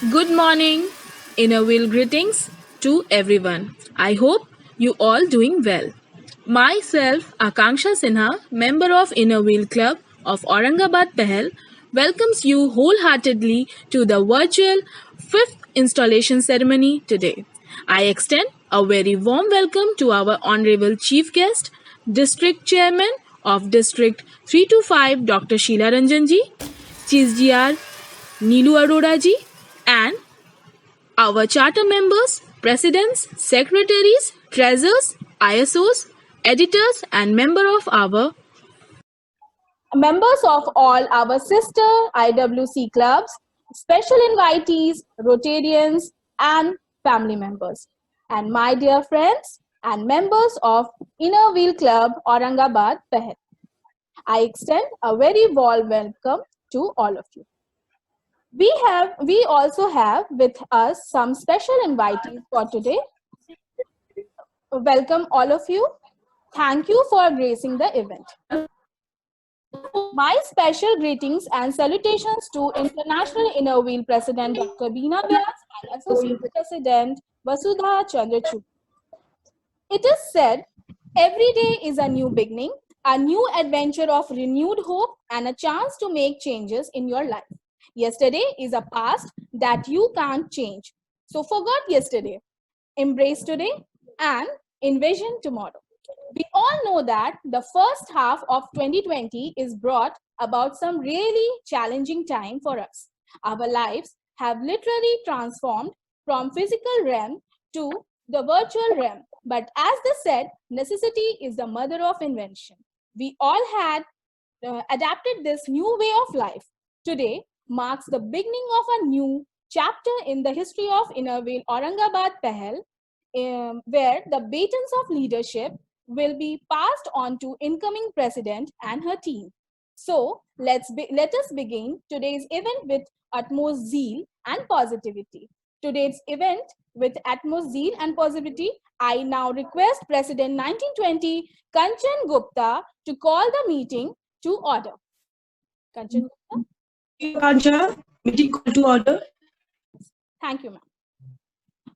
Good morning. Inner wheel greetings to everyone. I hope you all doing well. Myself, Akanksha Sinha, member of Inner Wheel Club of Aurangabad Pahel, welcomes you wholeheartedly to the virtual fifth installation ceremony today. I extend a very warm welcome to our honorable chief guest, District Chairman of District 325, Dr. Sheila Ranjanji, Chief GR Neelu Arora ji, and our charter members, presidents, secretaries, treasurers, ISOs, editors, and members of all our sister IWC clubs, special invitees, Rotarians, and family members. And my dear friends and members of Inner Wheel Club Aurangabad Pahel. I extend a very warm welcome to all of you. We also have with us some special invitees for today. Welcome all of you. Thank you for gracing the event. My special greetings and salutations to International Inner Wheel President Dr. Beena Vyas and Associate President Vasudha Chandrachud. It is said every day is a new beginning, a new adventure of renewed hope, and a chance to make changes in your life. Yesterday is a past that you can't change. So forget yesterday, embrace today, and envision tomorrow. We all know that the first half of 2020 is brought about some really challenging time for us. Our lives have literally transformed from physical realm to the virtual realm. But as they said, necessity is the mother of invention. We all had adapted this new way of life. Today marks the beginning of a new chapter in the history of Inner Wheel Aurangabad Pahel, where the batons of leadership will be passed on to incoming president and her team. So let us begin today's event with utmost zeal and positivity. Today's event with utmost zeal and positivity, I now request President 1920 Kanchan Gupta to call the meeting to order. Kanchan Gupta. Meeting call to order. Thank you, ma'am.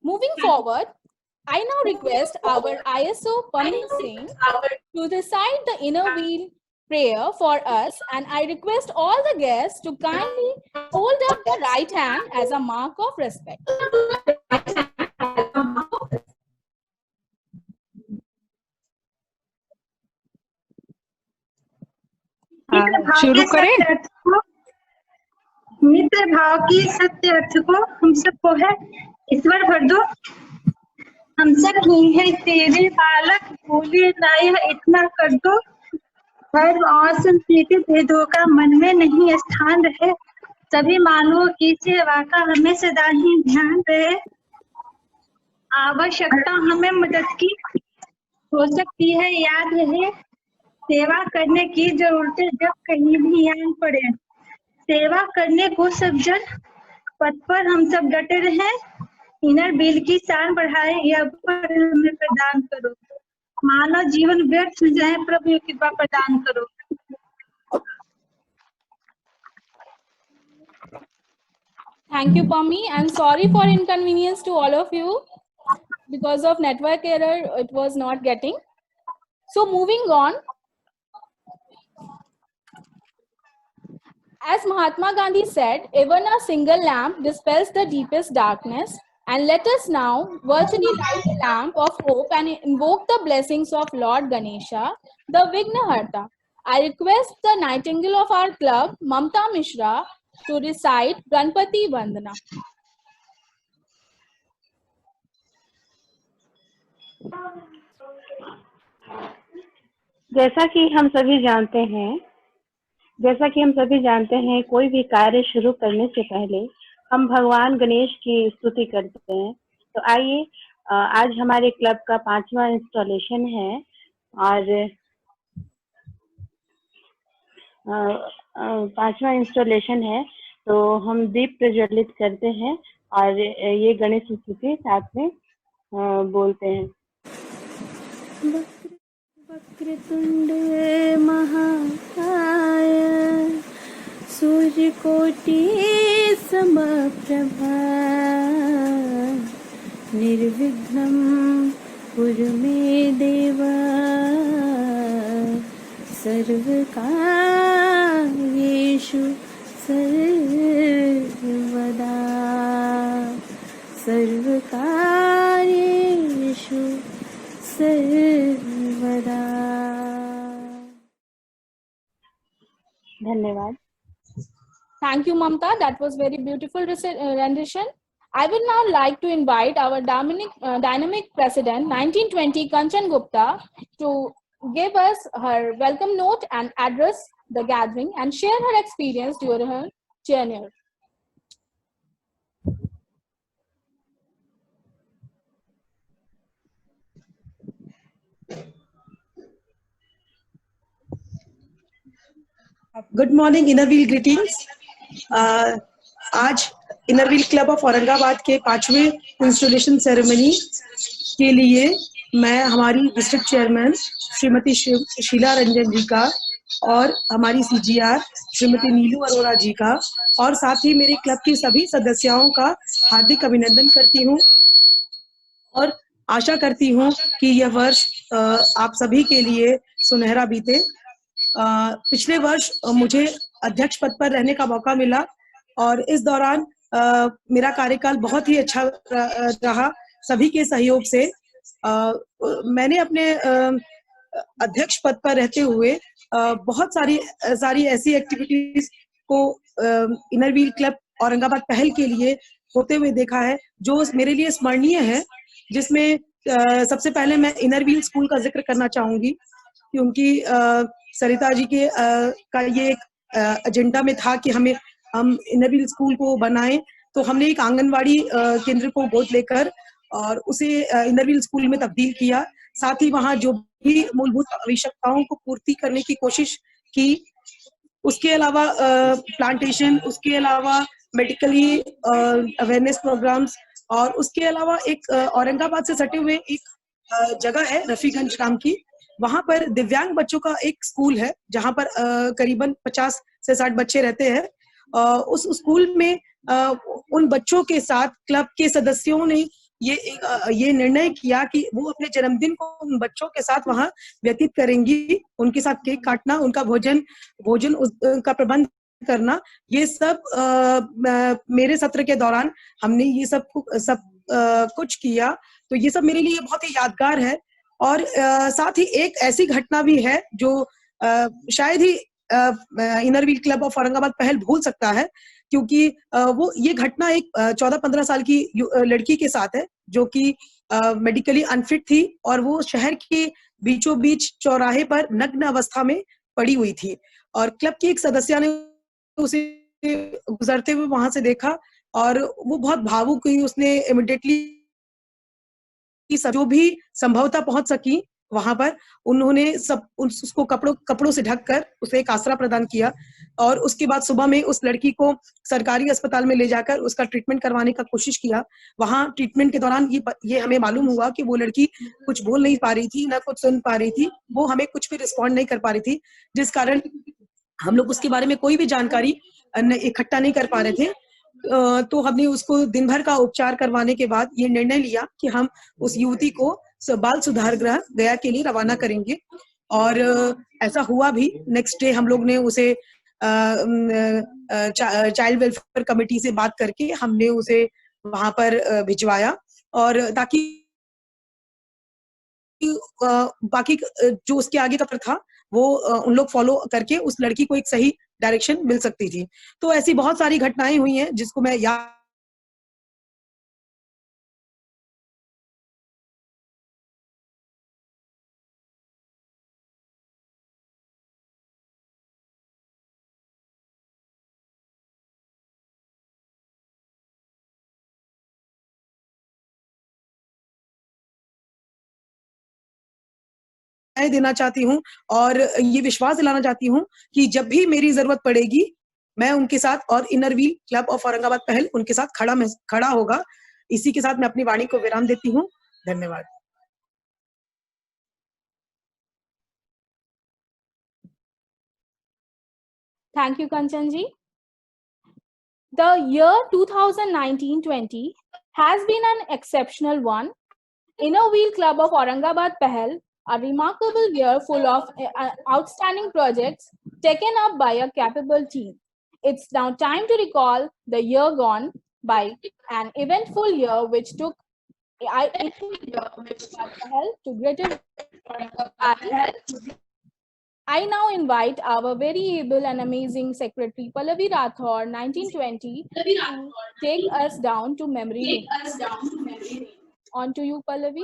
Moving forward, I now request our ISO Pamit Singh to recite the inner wheel prayer for us, and I request all the guests to kindly hold up the right hand as a mark of respect. शुरू करें? मित्र भाव की सत्य अर्थ को हम सबको है ईश्वर भर दो। हम सब ही है तेरे बालक, बोले ना यह इतना कर दो। धर्म और संस्कृति भेदों का मन में नहीं स्थान रहे। सभी मानवों की सेवा का हमें सदा ही ध्यान रहे। आवश्यकता हमें मदद की हो सकती है, याद रहे। सेवा करने की जरूरत है जब कहीं भी आन पड़े। सेवा करने को सब जन पथ पर हम सब डटे रहे। इनर व्हील की शान बढ़ाए, यह वर हमें प्रदान करो। मानव जीवन व्यर्थ न जाए, प्रभु कृपा प्रदान करो। Thank you, Pami, and sorry for inconvenience to all of you. Because of network error, it was not getting. So moving on, as Mahatma Gandhi said, even a single lamp dispels the deepest darkness. And let us now virtually light a lamp of hope and invoke the blessings of Lord Ganesha, the Vignaharta. I request the nightingale of our club, Mamta Mishra, to recite Ganpati Vandana. जैसा कि हम सभी जानते हैं, कोई भी कार्य शुरू करने से पहले हम भगवान गणेश की स्तुति करते हैं। तो आइए, आज हमारे क्लब का 5वां इंस्टॉलेशन है और 5वां इंस्टॉलेशन है, तो हम दीप प्रज्वलित करते हैं और ये गणेश स्तुति साथ में बोलते हैं। वक्रतुंड महाकाय सूर्यकोटि समप्रभा निर्विघ्नं कुरु मे देव सर्वकार्येषु सर्वदा सर्वकार्येषु सर्वदा। धन्यवाद। Thank you, Mamta. That was very beautiful rendition. I would now like to invite our dynamic president, 1920, Kanchan Gupta, to give us her welcome note and address the gathering and share her experience during her tenure. Good morning inner wheel greetings. आज inner wheel club of Aurangabad के 5वें installation ceremony के लिए मैं हमारी district chairman Shrimati Sheela Ranjan ji का और हमारी सीजीआर श्रीमती नीलू अरोरा जी का और साथ ही मेरे क्लब की सभी सदस्यों का हार्दिक अभिनंदन करती हूँ और आशा करती हूँ कि यह वर्ष आप सभी के लिए सुनहरा बीते। पिछले वर्ष मुझे अध्यक्ष पद पर रहने का मौका मिला और इस दौरान मेरा कार्यकाल बहुत ही अच्छा रहा सभी के सहयोग से। मैंने अपने अध्यक्ष पद पर रहते हुए बहुत सारी ऐसी एक्टिविटीज को इनर व्हील क्लब औरंगाबाद पहल के लिए होते हुए देखा है जो मेरे लिए स्मरणीय है, जिसमें सबसे पहले मैं इनर व्हील स्कूल का जिक्र करना चाहूंगी क्योंकि सरिता जी के का ये एक एजेंडा में था कि हम इनर व्हील स्कूल को बनाएं, तो हमने एक आंगनवाड़ी केंद्र को गोद लेकर और उसे इनर व्हील स्कूल में तब्दील किया। साथ ही वहाँ जो भी मूलभूत आवश्यकताओं को पूर्ति करने की कोशिश की, उसके अलावा प्लांटेशन, उसके अलावा मेडिकली अवेयरनेस प्रोग्राम्स और उसके अलावा एक औरंगाबाद से सटे हुए एक जगह है रफीगंज नाम की, वहां पर दिव्यांग बच्चों का एक स्कूल है जहां पर करीबन 50 से 60 बच्चे रहते हैं। उस स्कूल में उन बच्चों के साथ क्लब के सदस्यों ने ये निर्णय किया कि वो अपने जन्मदिन को उन बच्चों के साथ वहां व्यतीत करेंगी, उनके साथ केक काटना, उनका भोजन का प्रबंध करना, ये सब मेरे सत्र के दौरान हमने ये सब कुछ किया। तो ये सब मेरे लिए बहुत ही यादगार है। और साथ ही एक ऐसी घटना भी है जो शायद ही inner wheel club of Aurangabad Pahal भूल सकता है, क्योंकि वो ये घटना एक 14-15 साल की लड़की के साथ है जो कि मेडिकली अनफिट थी और वो शहर के बीचों बीच चौराहे पर नग्न अवस्था में पड़ी हुई थी और क्लब की एक सदस्य ने उसे गुजरते हुए वहां से देखा और वो बहुत भावुक हुई। उसने इमिडिएटली जो भी संभवतः पहुंच सकी वहां पर उन्होंने उसको कपड़ों से ढककर उसे एक आसरा प्रदान किया और उसके बाद सुबह में उस लड़की को सरकारी अस्पताल में ले जाकर उसका ट्रीटमेंट करवाने का कोशिश किया। वहां ट्रीटमेंट के दौरान ये हमें मालूम हुआ कि वो लड़की कुछ बोल नहीं पा रही थी, ना कुछ सुन पा रही थी, वो हमें कुछ भी रिस्पॉन्ड नहीं कर पा रही थी, जिस कारण हम लोग उसके बारे में कोई भी जानकारी इकट्ठा नहीं कर पा रहे थे। तो हमने उसको दिन भर का उपचार करवाने के बाद ये निर्णय लिया कि हम उस युवती को बाल सुधार गृह गया के लिए रवाना करेंगे और ऐसा हुआ भी। नेक्स्ट डे हम लोग ने उसे चाइल्ड वेलफेयर कमेटी से बात करके हमने उसे वहां पर भिजवाया और ताकि बाकी जो उसके आगे का था वो उन लोग फॉलो करके उस लड़की को एक सही डायरेक्शन मिल सकती थी। तो ऐसी बहुत सारी घटनाएं हुई हैं जिसको मैं याद देना चाहती हूँ और ये विश्वास दिलाना चाहती हूँ कि जब भी मेरी जरूरत पड़ेगी मैं उनके साथ और inner wheel club of Aurangabad पहल उनके साथ खड़ा होगा। इसी के साथ मैं अपनी वाणी को विराम देती हूँ। धन्यवाद। Thank you, Kanchan ji. The year 2019-20 has been an exceptional one. Inner Wheel Club of Aurangabad Pahal, a remarkable year full of outstanding projects taken up by a capable team. It's now time to recall the year gone by, an eventful year which took Pahal to greater. I now invite our very able and amazing Secretary Pallavi Rathore, 1920, to take us down to memory lane. On to you, Pallavi.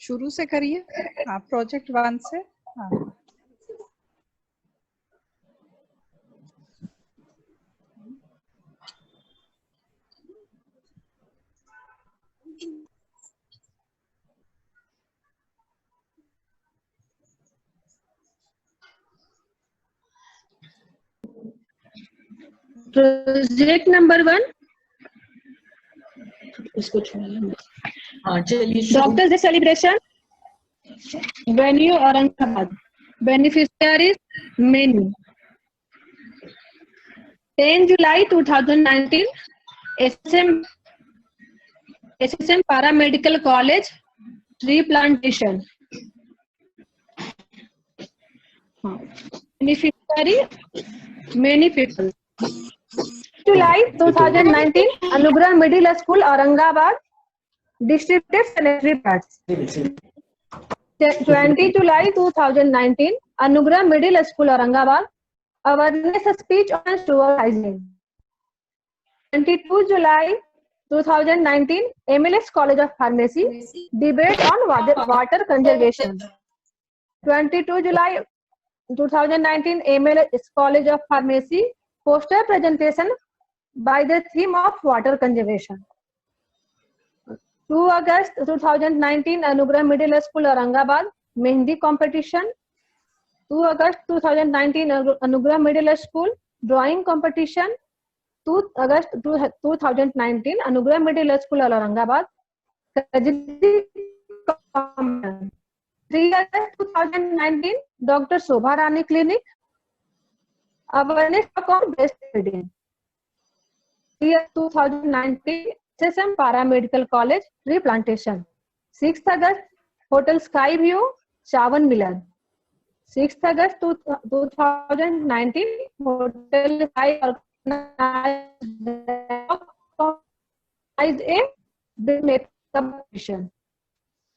शुरू से करिए हाँ, project 1 से हाँ। Project number 1 इसको छोड़िए। हाँ चलिए। Doctors day celebration venue Aurangabad beneficiaries मेनू 10 जुलाई 2019 SSM paramedical college tree plantation beneficiary many people. July 2019 अनुग्रह middle school Aurangabad distributed sanitary pads. 20 July 2019 अनुग्रह middle school Aurangabad awareness speech on sewer hygiene. 22 July 2019 MLS College of Pharmacy debate on water conservation. 22 July 2019 MLS College of Pharmacy poster presentation by the theme of water conservation. 2 August 2019 Anugrah Middle School Aurangabad Mehndi competition. 2 August 2019 Anugrah Middle School drawing competition. 2 August 2019 Anugrah Middle School Aurangabad tragedy competition. 3 August 2019 Dr. Shobha Rani Clinic awareness on breastfeeding. 3 August 2019 SSM Paramedical College replantation. 6th August Hotel Sky View Chavan Milan. 6th August 2019 Hotel Sky organized a big makeup competition.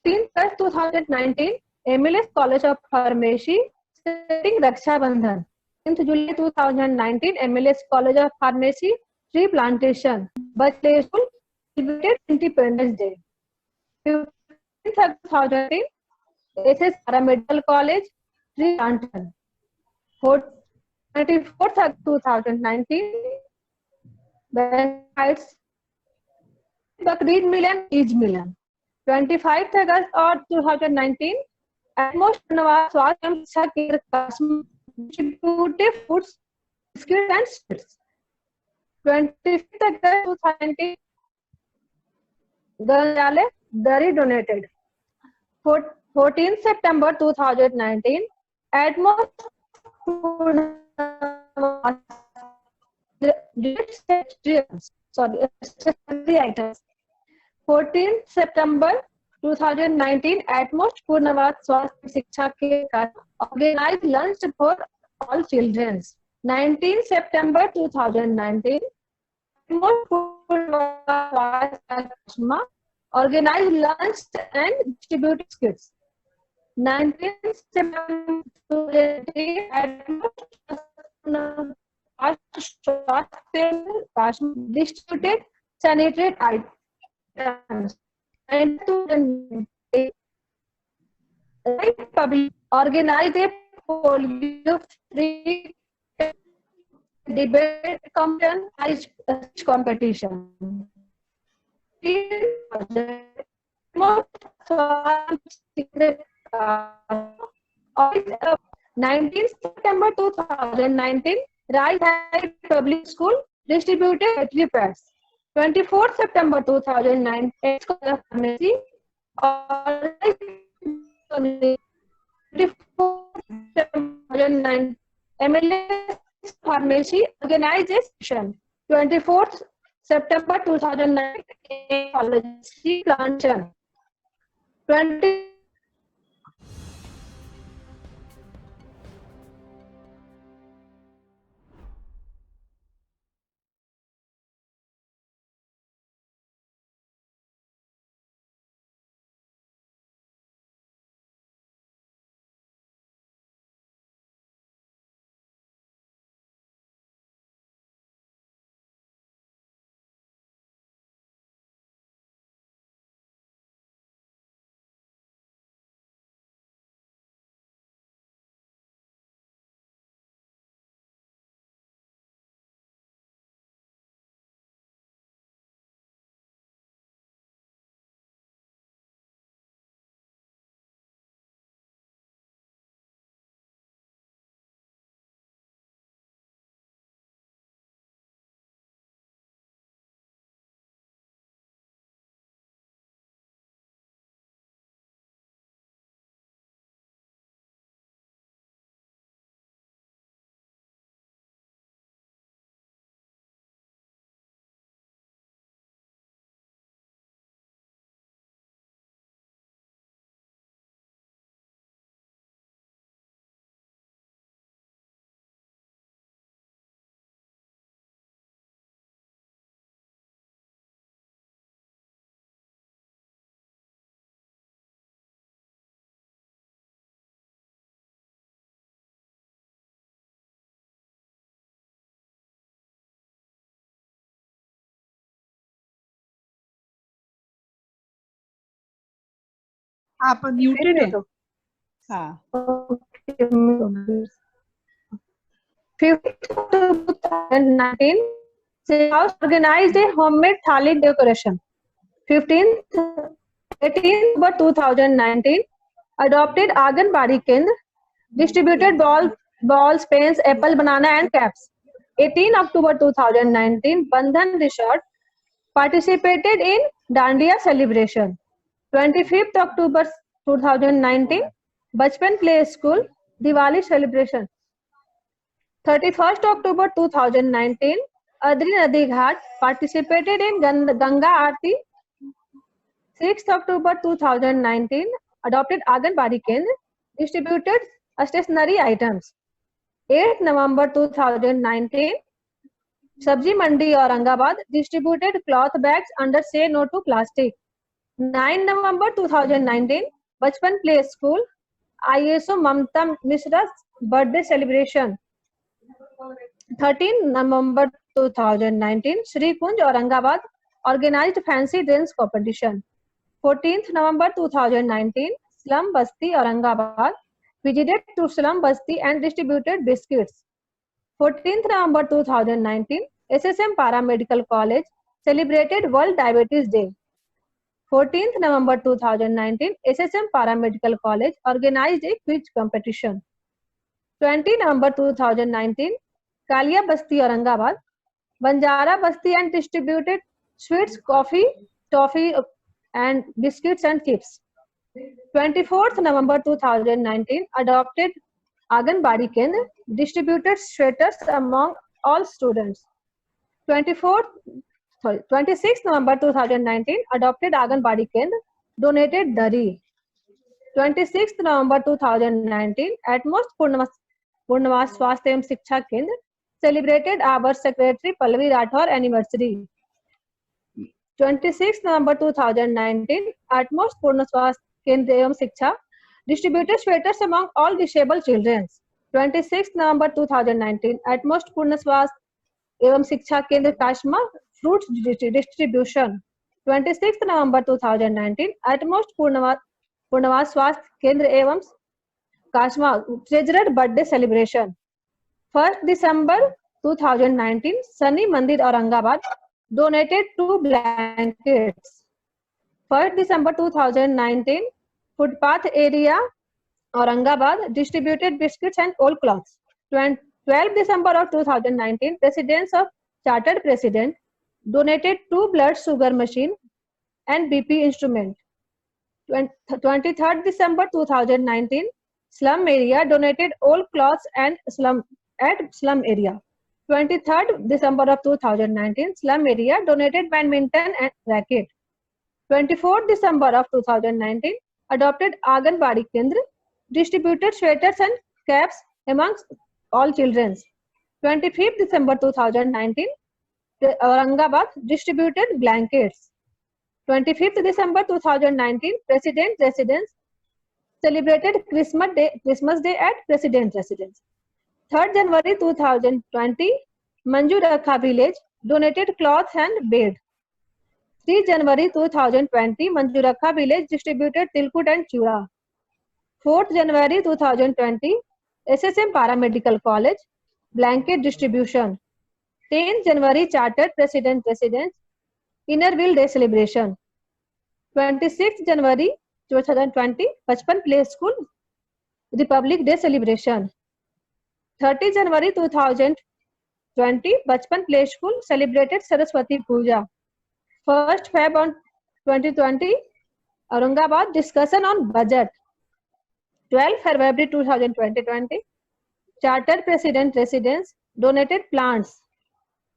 15th August 2019 MLS College of Pharmacy setting Raksha Bandhan. 10th July 2019 MLS College of Pharmacy tree plantation. Bachelor School celebrated Independence Day. 15th August 2018 SS Paramedical College tree plantation. 24th August 2019 Heights Bakrid Milan Eid Milan. 25th August or 2019 Atmos Nawaz Swasthya Sakir distributive foods, biscuits and sweets. 25th August 2019 Ganjale Dairy donated. 14th September 2019 Atmos items. 14th September 2019 Atmos Purnawat Swasthya Shiksha ke organized lunch for all children. 19th September 2019 Atmos Purnawat Swasthya organized lunch and distributed kits. 19th September 2019 Atmos distributed sanitary items. And public organized a polio-free debate competition. 19th September 2019, Rai Public School distributed battery pads. 24th September 2009, Pharmacy organized 24th September 2009, MLA Pharmacy organized a session. 24th September 2009, Policy Plantation. 20 आप muted है। हाँ 2019, House organized a homemade thali decoration. 18th October 2019, adopted Anganwadi Kendra, distributed balls, pens, apple, banana and caps. 18 October 2019, Bandhan Resort participated in Dandiya celebration. 25th October 2019, Bachpan Play School Diwali celebration. 31st October 2019, Adri Nadi Ghat participated in Ganga Aarti. 6th October 2019, adopted Anganwadi Kendra, distributed stationery items. 8th November 2019, Sabji Mandi Aurangabad distributed cloth bags under Say No to Plastic. 9 November 2019, Bachpan Play School, ISO Mamta Mishra's birthday celebration. 13 November 2019, Shri Kunj Aurangabad organized fancy dance competition. 14th November 2019, Slum Basti Aurangabad visited to Slum Basti and distributed biscuits. 14th November 2019, SSM Paramedical College celebrated World Diabetes Day. 14th November 2019, SSM Paramedical College organized a quiz competition. 20 November 2019, Kalia Basti Aurangabad, Banjara Basti and distributed sweets, coffee, toffee and biscuits and chips. 24th November 2019, adopted Anganwadi Kendra, distributed sweaters among all students. 26th November 2019, adopted Anganwadi Kendra, donated Dari. 26th November 2019, at most Purnavas Swasthya एवं शिक्षा केंद्र celebrated our secretary Pallavi Rathore anniversary. 26th November 2019, at most Purnavas Kendra एवं शिक्षा distributed sweaters among all disabled children. 26th November 2019, at most Purnavas एवं शिक्षा केंद्र काशमा fruits distribution. 26th November 2019, at most Purnavas स्वास्थ्य केंद्र एवं काशमा treasured birthday celebration. 1st December 2019, Sunny Mandir Aurangabad donated 2 blankets. 1st December 2019, footpath area, Aurangabad, distributed biscuits and old cloths. 12th December of 2019, residence of Chartered President donated 2 blood sugar machine and BP instrument. 23rd December 2019, slum area donated old cloths and slum area. 23rd December of 2019, slum area donated badminton and racket. 24th December of 2019, adopted Anganwadi Kendra, distributed sweaters and caps amongst all children. 25th December 2019, Aurangabad distributed blankets. 25th December 2019, President Residence celebrated Christmas Day at President Residence. 3rd January 2020, Manju Rakha village donated cloth and bed. 3 January 2020, Manju Rakha village distributed tilkut and chura. 4th January 2020, SSM Paramedical College blanket distribution. 10th January, Chartered President Residence Inner Wheel Day celebration. 26th January 2020, Bachpan Play School Republic Day celebration. 30 January 2020, Bachpan Play School celebrated Saraswati Puja. 1st Feb on 2020, Aurangabad discussion on budget. 12 February 2020, Chartered President Residence donated plants.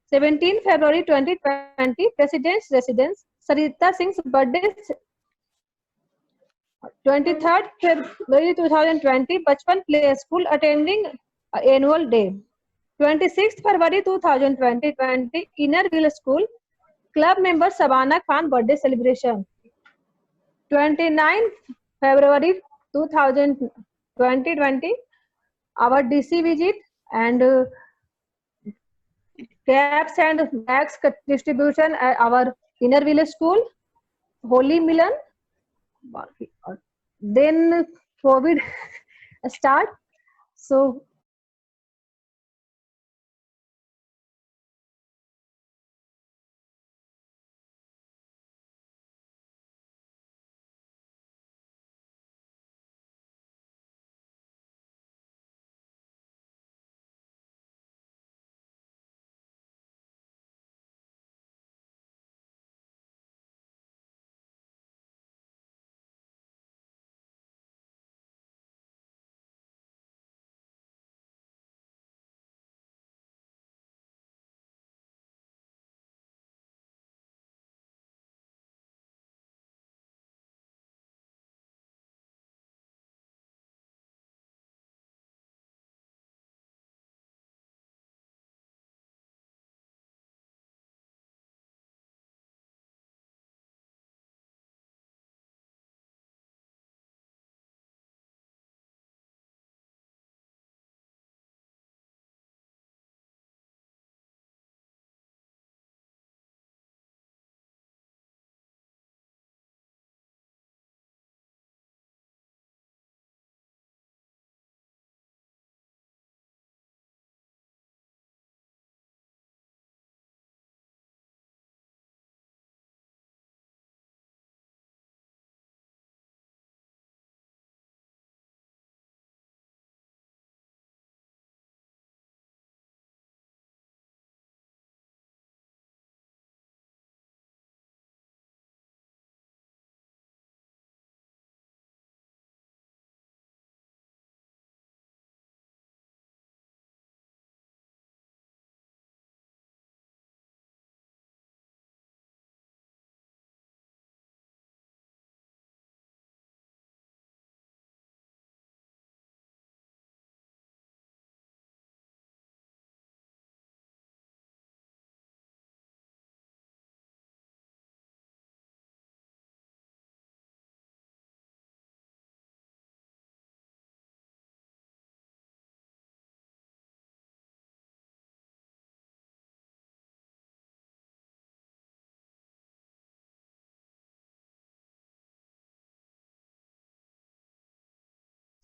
17 February 2020, President's Residence Sarita Singh's birthday. 23rd February 2020, Bachpan Play School attending annual day. 26th February 2020, Inner Wheel School club member Sabana Khan birthday celebration. 29th February 2020, our DC visit and caps and bags distribution at our Inner Wheel School, Holy Milan. Then COVID start.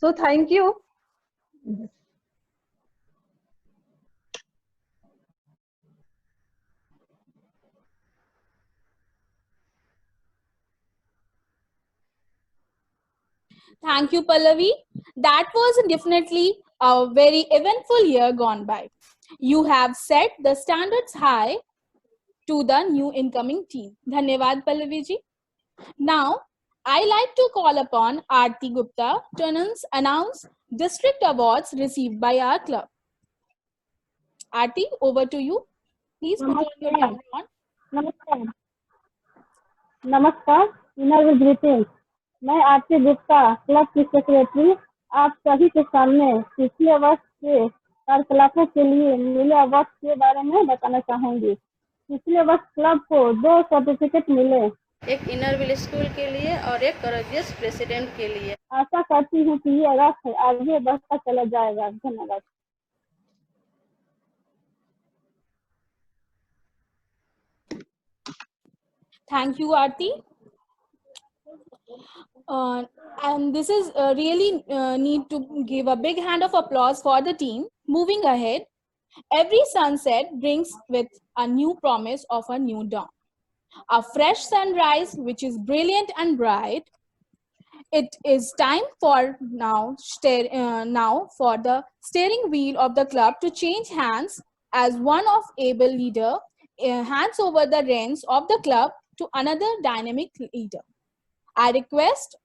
So thank you. Thank you, Pallavi. That was definitely a very eventful year gone by. You have set the standards high to the new incoming team. Dhanyavad, Pallavi ji. Now, I like to call upon Aarti Gupta to announce district awards received by our club. Aarti, over to you. Please put on your camera on. नमस्कार नमस्कार inner greetings. मैं Aarti Gupta club की secretary आप सभी के सामने पिछले वर्ष के कार्यकलापों के लिए मिले अवार्ड के बारे में बताना चाहूंगी। पिछले वर्ष क्लब को 2 सर्टिफिकेट मिले, एक इनरविल स्कूल के लिए और एक करेजियस प्रेसिडेंट के लिए। आशा करती हूँ कि ये रथ आगे बढ़ता चला जाएगा। धन्यवाद। Thank you, Aarti. And this is really need to give a big hand of applause for the team. Moving ahead, every sunset brings with a new promise of a new dawn. A fresh sunrise, which is brilliant and bright. It is time for now for the steering wheel of the club to change hands as one of able leader hands over the reins of the club to another dynamic leader. I request,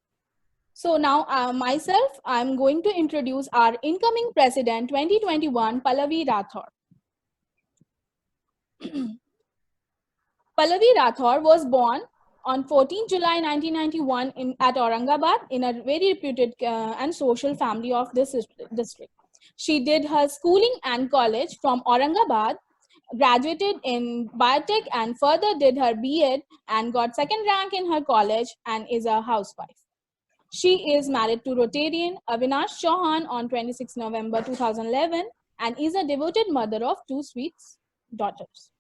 so now myself, I'm going to introduce our incoming president 2021, Pallavi Rathore. Pallavi Rathore was born on 14 July 1991 at Aurangabad in a very reputed and social family of this district. She did her schooling and college from Aurangabad, graduated in biotech and further did her B.Ed and got second rank in her college and is a housewife. She is married to Rotarian Avinash Chauhan on 26 November 2011 and is a devoted mother of 2 sweet daughters.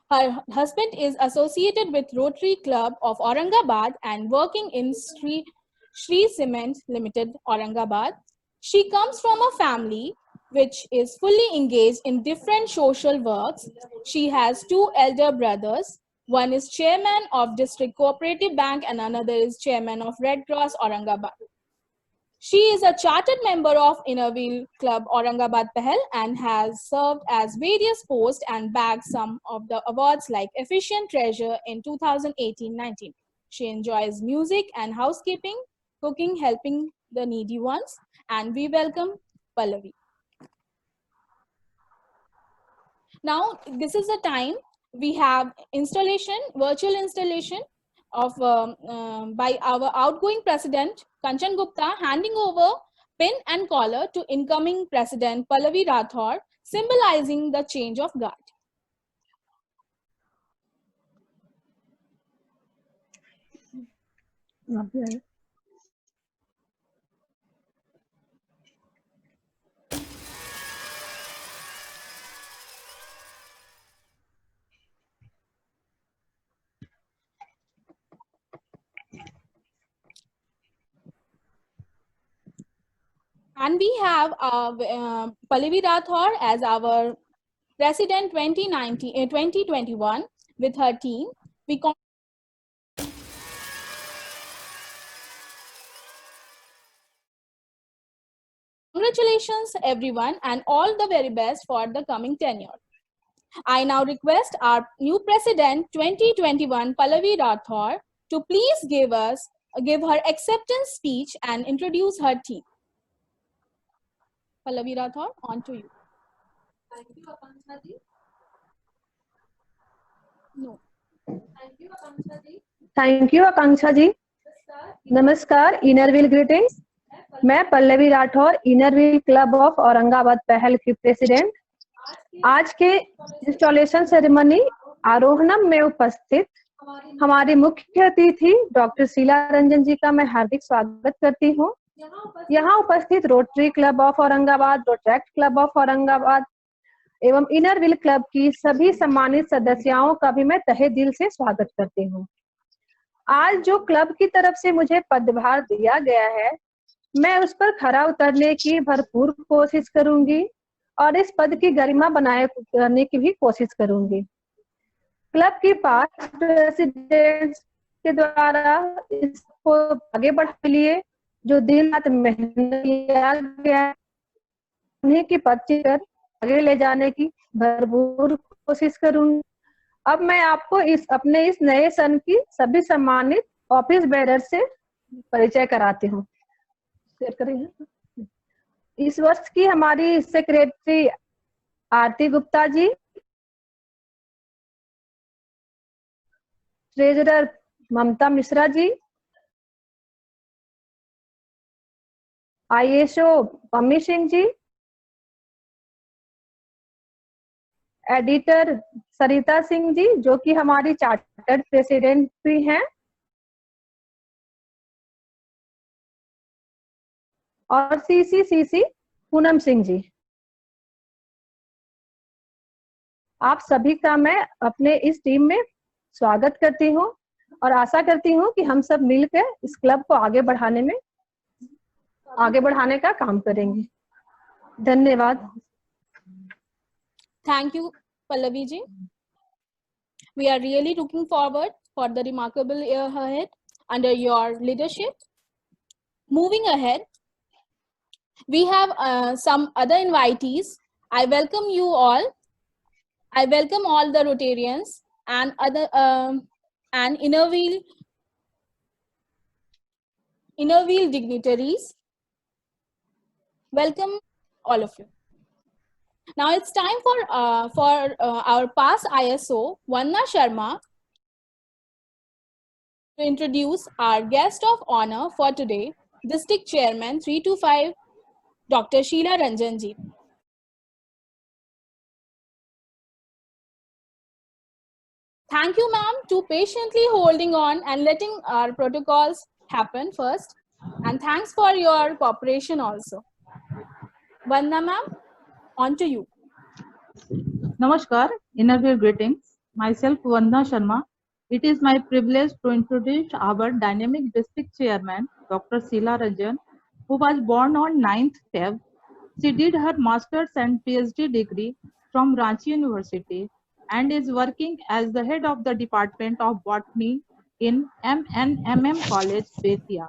Her husband is associated with Rotary Club of Aurangabad and working in Sri Cement Limited, Aurangabad. She comes from a family which is fully engaged in different social works. She has 2 elder brothers. One is chairman of District Cooperative Bank and another is chairman of Red Cross Aurangabad. She is a chartered member of Innerwheel Club Aurangabad Pahal and has served as various posts and bagged some of the awards like Efficient Treasure in 2018-19. She enjoys music and housekeeping, cooking, helping the needy ones, and we welcome Pallavi. Now, this is the time we have installation, virtual installation of by our outgoing president Kanchan Gupta, handing over pin and collar to incoming president Pallavi Rathore, symbolizing the change of guard. And we have Pallavi Rathore as our president 2021 with her team. We congratulations everyone and all the very best for the coming tenure. I now request our new president 2021 Pallavi Rathore to please give her acceptance speech and introduce her team. Pallavi Rathore, on to you. Thank you, Akanksha ji. No. Thank you, Akanksha ji. Thank you Akanksha ji. नमस्कार, inner wheel greetings. मैं Pallavi Rathore, inner wheel club of Aurangabad Pahal की president. आज के installation ceremony आरोहणम में उपस्थित हमारी मुख्य अतिथि डॉक्टर शीला रंजन जी का मैं हार्दिक स्वागत करती हूँ। यहाँ उपस्थित rotary club of Aurangabad, rotaract club of Aurangabad एवं इनरव्हील क्लब की सभी सम्मानित सदस्यों का भी मैं तहे दिल से स्वागत करती हूँ। आज जो क्लब की तरफ से मुझे पदभार दिया गया है, मैं उस पर खरा उतरने की भरपूर कोशिश करूंगी और इस पद की गरिमा बनाए करने की भी कोशिश करूंगी। क्लब की पास्ट प्रेसिडेंट्स के द्वारा इसको आगे बढ़ाने के लिए जो दिन रात मेहनत किया गया है, उन्हीं की पर्ची कर आगे ले जाने की भरपूर कोशिश करूंगी। अब मैं आपको अपने इस नए सन की सभी सम्मानित ऑफिस बेरर से परिचय कराती हूँ। इस वर्ष की हमारी सेक्रेटरी आरती गुप्ता जी, ट्रेजरर ममता मिश्रा जी, ISO पम्मी सिंह जी, एडिटर सरिता सिंह जी जो कि हमारी चार्टर्ड प्रेसिडेंट भी हैं, और CCCC पूनम सिंह जी। आप सभी का मैं अपने इस टीम में स्वागत करती हूँ और आशा करती हूँ कि हम सब मिलकर इस क्लब को आगे बढ़ाने का काम करेंगे। धन्यवाद। Thank you, Pallavi ji. We are really looking forward for the remarkable year ahead under your leadership. Moving ahead, we have some other invitees. I welcome you all. I welcome all the Rotarians and other and inner wheel dignitaries. Welcome all of you. Now it's time for our past ISO, Vanna Sharma, to introduce our guest of honor for today, District Chairman 325, Dr. Sheila Ranjan ji. Thank you, ma'am, to patiently holding on and letting our protocols happen first. And thanks for your cooperation also. Vanna ma'am, on to you. Namaskar, inner greetings. Myself Vanna Sharma. It is my privilege to introduce our dynamic district chairman, Dr. Sheila Ranjan, who was born on 9th Feb. She did her master's and PhD degree from Ranchi University and is working as the head of the Department of Botany in MNMM College, Betia.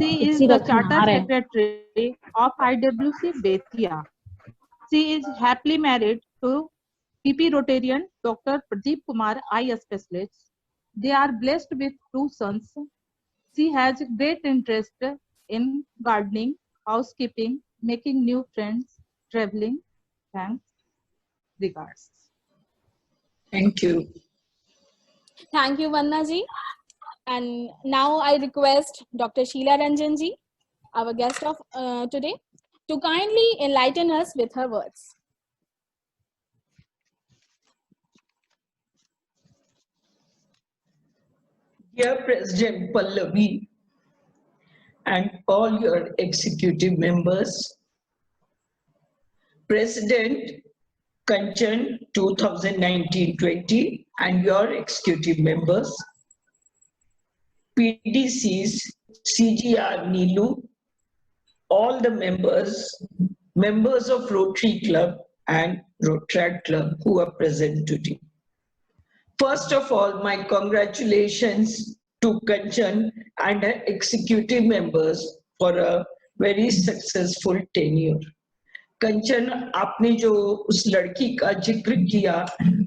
She is the Charter Secretary of IWC Betia. She is happily married to PP Rotarian Dr. Pradeep Kumar, eye specialist. They are blessed with 2 sons. She has great interest in gardening, housekeeping, making new friends, traveling. Thanks. Regards. Thank you. Thank you, Vanna ji. And now I request Dr. Sheila Ranjan ji, our guest of today, to kindly enlighten us with her words. Dear President Pallavi and all your executive members, President Kanchan 2019-20 and your executive members, PDCs, CGR Neelu, all the members of Rotary Club and Rotaract Club who are present today. First of all, my congratulations to Kanchan and her executive members for a very successful tenure. कंचन, आपने जो उस लड़की का जिक्र किया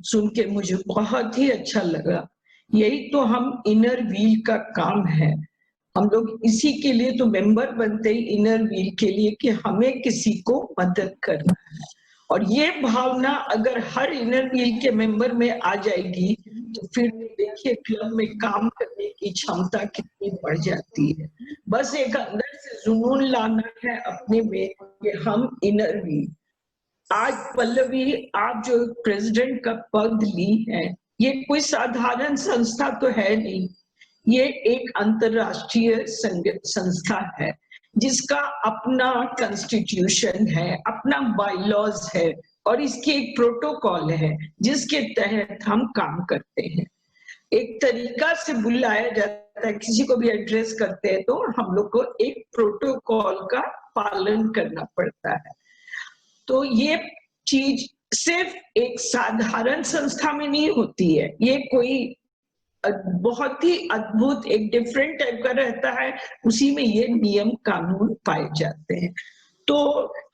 सुन के मुझे बहुत ही अच्छा लगा। यही तो हम इनर व्हील का काम है। हम लोग इसी के लिए तो मेंबर बनते ही इनर व्हील के लिए कि हमें किसी को मदद करना है, और ये भावना अगर हर इनर व्हील के मेंबर में आ जाएगी तो फिर देखिए क्लब में काम करने की क्षमता कितनी बढ़ जाती है। बस एक अंदर से जुनून लाना है अपने में कि हम इनर व्हील। आज पल्लवी, आप जो प्रेसिडेंट का पद ली है, ये कोई साधारण संस्था तो है नहीं, ये एक अंतरराष्ट्रीय संस्था है जिसका अपना कॉन्स्टिट्यूशन है, अपना बायलॉज है और इसकी एक प्रोटोकॉल है जिसके तहत हम काम करते हैं। एक तरीका से बुलाया जाता है, किसी को भी एड्रेस करते हैं तो हम लोग को एक प्रोटोकॉल का पालन करना पड़ता है। तो ये चीज सिर्फ एक साधारण संस्था में नहीं होती है, ये कोई बहुत ही अद्भुत एक डिफरेंट टाइप का रहता है, उसी में ये नियम कानून पाए जाते हैं। तो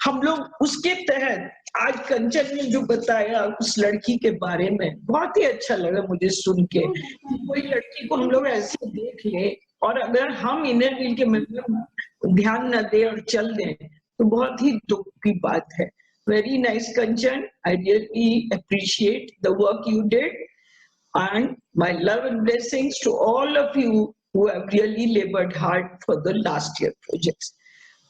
हम लोग उसके तहत आज कंचन ने जो बताया उस लड़की के बारे में, बहुत ही अच्छा लगा मुझे सुन के। कोई लड़की को हम लोग ऐसे देख ले और अगर हम इनर व्हील के मेंबर ध्यान न दे और चल दें तो बहुत ही दुख की बात है। Very nice Kanchan, I really appreciate the work you did and my love and blessings to all of you who have really labored hard for the last year projects.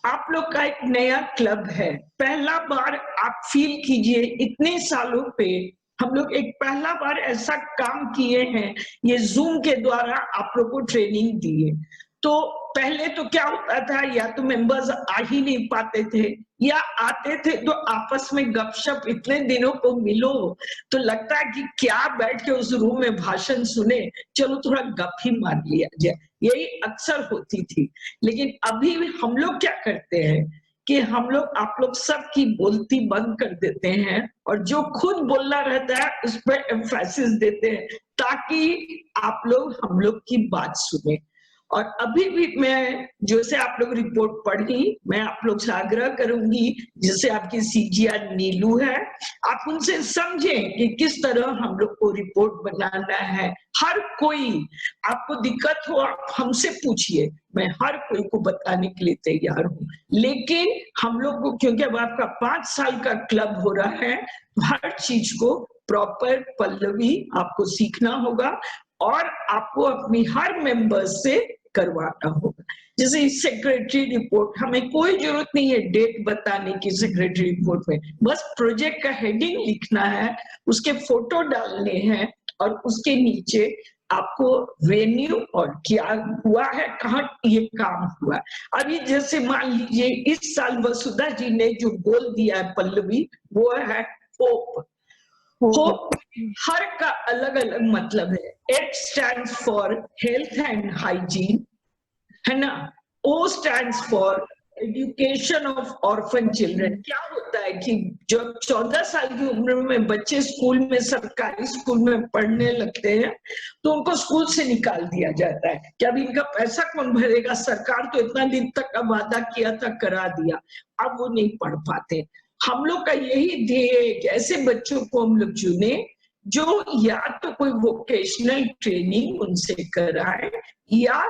आप लोग का एक नया क्लब है, पहला बार आप फील कीजिए इतने सालों पे हम लोग एक पहला बार ऐसा काम किए हैं, ये जूम के द्वारा आप लोग को ट्रेनिंग दिए। तो पहले तो क्या होता था, या तो मेंबर्स आ ही नहीं पाते थे या आते थे तो आपस में गपशप, इतने दिनों को मिलो तो लगता है कि क्या बैठ के उस रूम में भाषण सुने, चलो थोड़ा गप ही मार लिया जाए, यही अक्सर होती थी। लेकिन अभी हम लोग क्या करते हैं कि हम लोग आप लोग सबकी बोलती बंद कर देते हैं और जो खुद बोलना रहता है उस पर एम्फेसिस देते हैं ताकि आप लोग हम लोग की बात सुने। और अभी भी मैं जैसे आप लोग रिपोर्ट पढ़ी, मैं आप लोग से आग्रह करूंगी, जैसे आपकी सीजीआर नीलू है, आप उनसे समझें कि किस तरह हम लोग को रिपोर्ट बनाना है। हर कोई, आपको दिक्कत हो आप हमसे पूछिए, मैं हर कोई को बताने के लिए तैयार हूँ। लेकिन हम लोग को, क्योंकि अब आपका 5 साल का क्लब हो रहा है, हर चीज को प्रॉपर पल्लवी आपको सीखना होगा और आपको अपनी हर मेंबर से करवाना होगा। जैसे सेक्रेटरी रिपोर्ट, हमें कोई जरूरत नहीं है डेट बताने की सेक्रेटरी रिपोर्ट में, बस प्रोजेक्ट का हेडिंग लिखना है, उसके फोटो डालने हैं और उसके नीचे आपको वेन्यू और क्या हुआ है, कहाँ ये काम हुआ। अभी जैसे मान लीजिए इस साल वसुधा जी ने जो गोल दिया है पल्लवी, वो है होप। होप हर का अलग अलग मतलब है। H stands for health and hygiene, है ना। O stands for education of orphan children. क्या होता है कि जब 14 साल की उम्र में बच्चे स्कूल में, सरकारी स्कूल में पढ़ने लगते हैं तो उनको स्कूल से निकाल दिया जाता है कि अब इनका पैसा कौन भरेगा, सरकार तो इतना दिन तक का वादा किया था, करा दिया, अब वो नहीं पढ़ पाते। हम लोग का यही ध्येय है कि ऐसे बच्चों को हम लोग चुने जो या तो कोई वोकेशनल ट्रेनिंग उनसे कराए या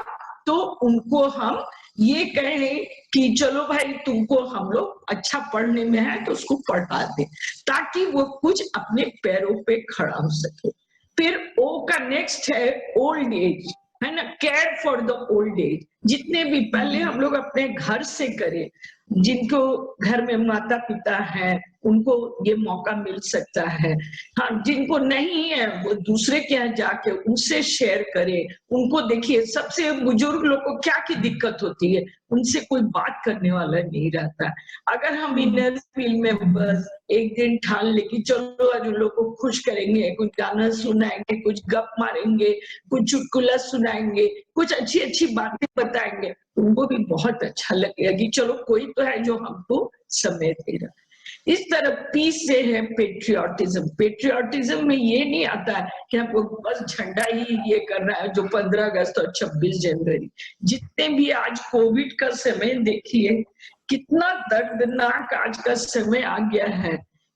तो उनको हम ये कहें कि चलो भाई तुमको हम लोग अच्छा पढ़ने में है तो उसको पढ़ा दे ताकि वो कुछ अपने पैरों पे खड़ा हो सके। फिर ओ का नेक्स्ट है ओल्ड एज, है ना, care for the old age. जितने भी पहले हम लोग अपने घर से करें, जिनको घर में माता पिता है उनको ये मौका मिल सकता है, हाँ जिनको नहीं है वो दूसरे के यहाँ जाके उनसे शेयर करें, उनको देखिए। सबसे बुजुर्ग लोग को क्या की दिक्कत होती है, उनसे कोई बात करने वाला नहीं रहता। अगर हम इनर फील्ड में बस एक दिन ठान ले कि चलो आज उन लोग को खुश करेंगे, कुछ गाना सुनाएंगे, कुछ गप मारेंगे, कुछ चुटकुला सुनाएंगे, कुछ अच्छी अच्छी बातें बताएंगे, उनको भी बहुत अच्छा लगेगा कि चलो कोई तो है जो हमको समय दे रहा। इस तरह पी से है पेट्रियोटिज्म। पेट्रियोटिज्म में ये नहीं आता है कि हमको बस झंडा ही ये करना है जो 15 अगस्त और 26 जनवरी। जितने भी आज कोविड का समय देखिए, कितना दर्दनाक आज का समय आ गया है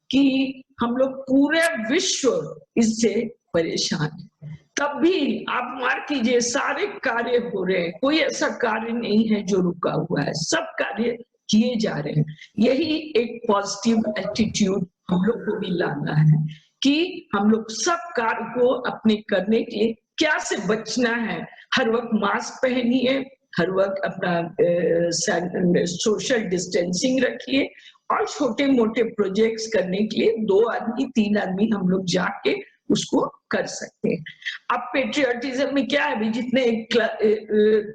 कि हम लोग पूरे विश्व इससे परेशान है। तब भी आप मार कीजिए सारे कार्य हो रहे हैं, कोई ऐसा कार्य नहीं है जो रुका हुआ है, सब कार्य किए जा रहे हैं। यही एक पॉजिटिव एटीट्यूड हम लोग को भी लाना है कि हम लोग सब कार्य को अपने करने के लिए क्या से बचना है। हर वक्त मास्क पहनिए, हर वक्त अपना सोशल डिस्टेंसिंग रखिए और छोटे मोटे प्रोजेक्ट्स करने के लिए 2 आदमी 3 आदमी हम लोग जाके उसको कर सकते हैं। अब पेट्रियोटिज्म में क्या है, अभी जितने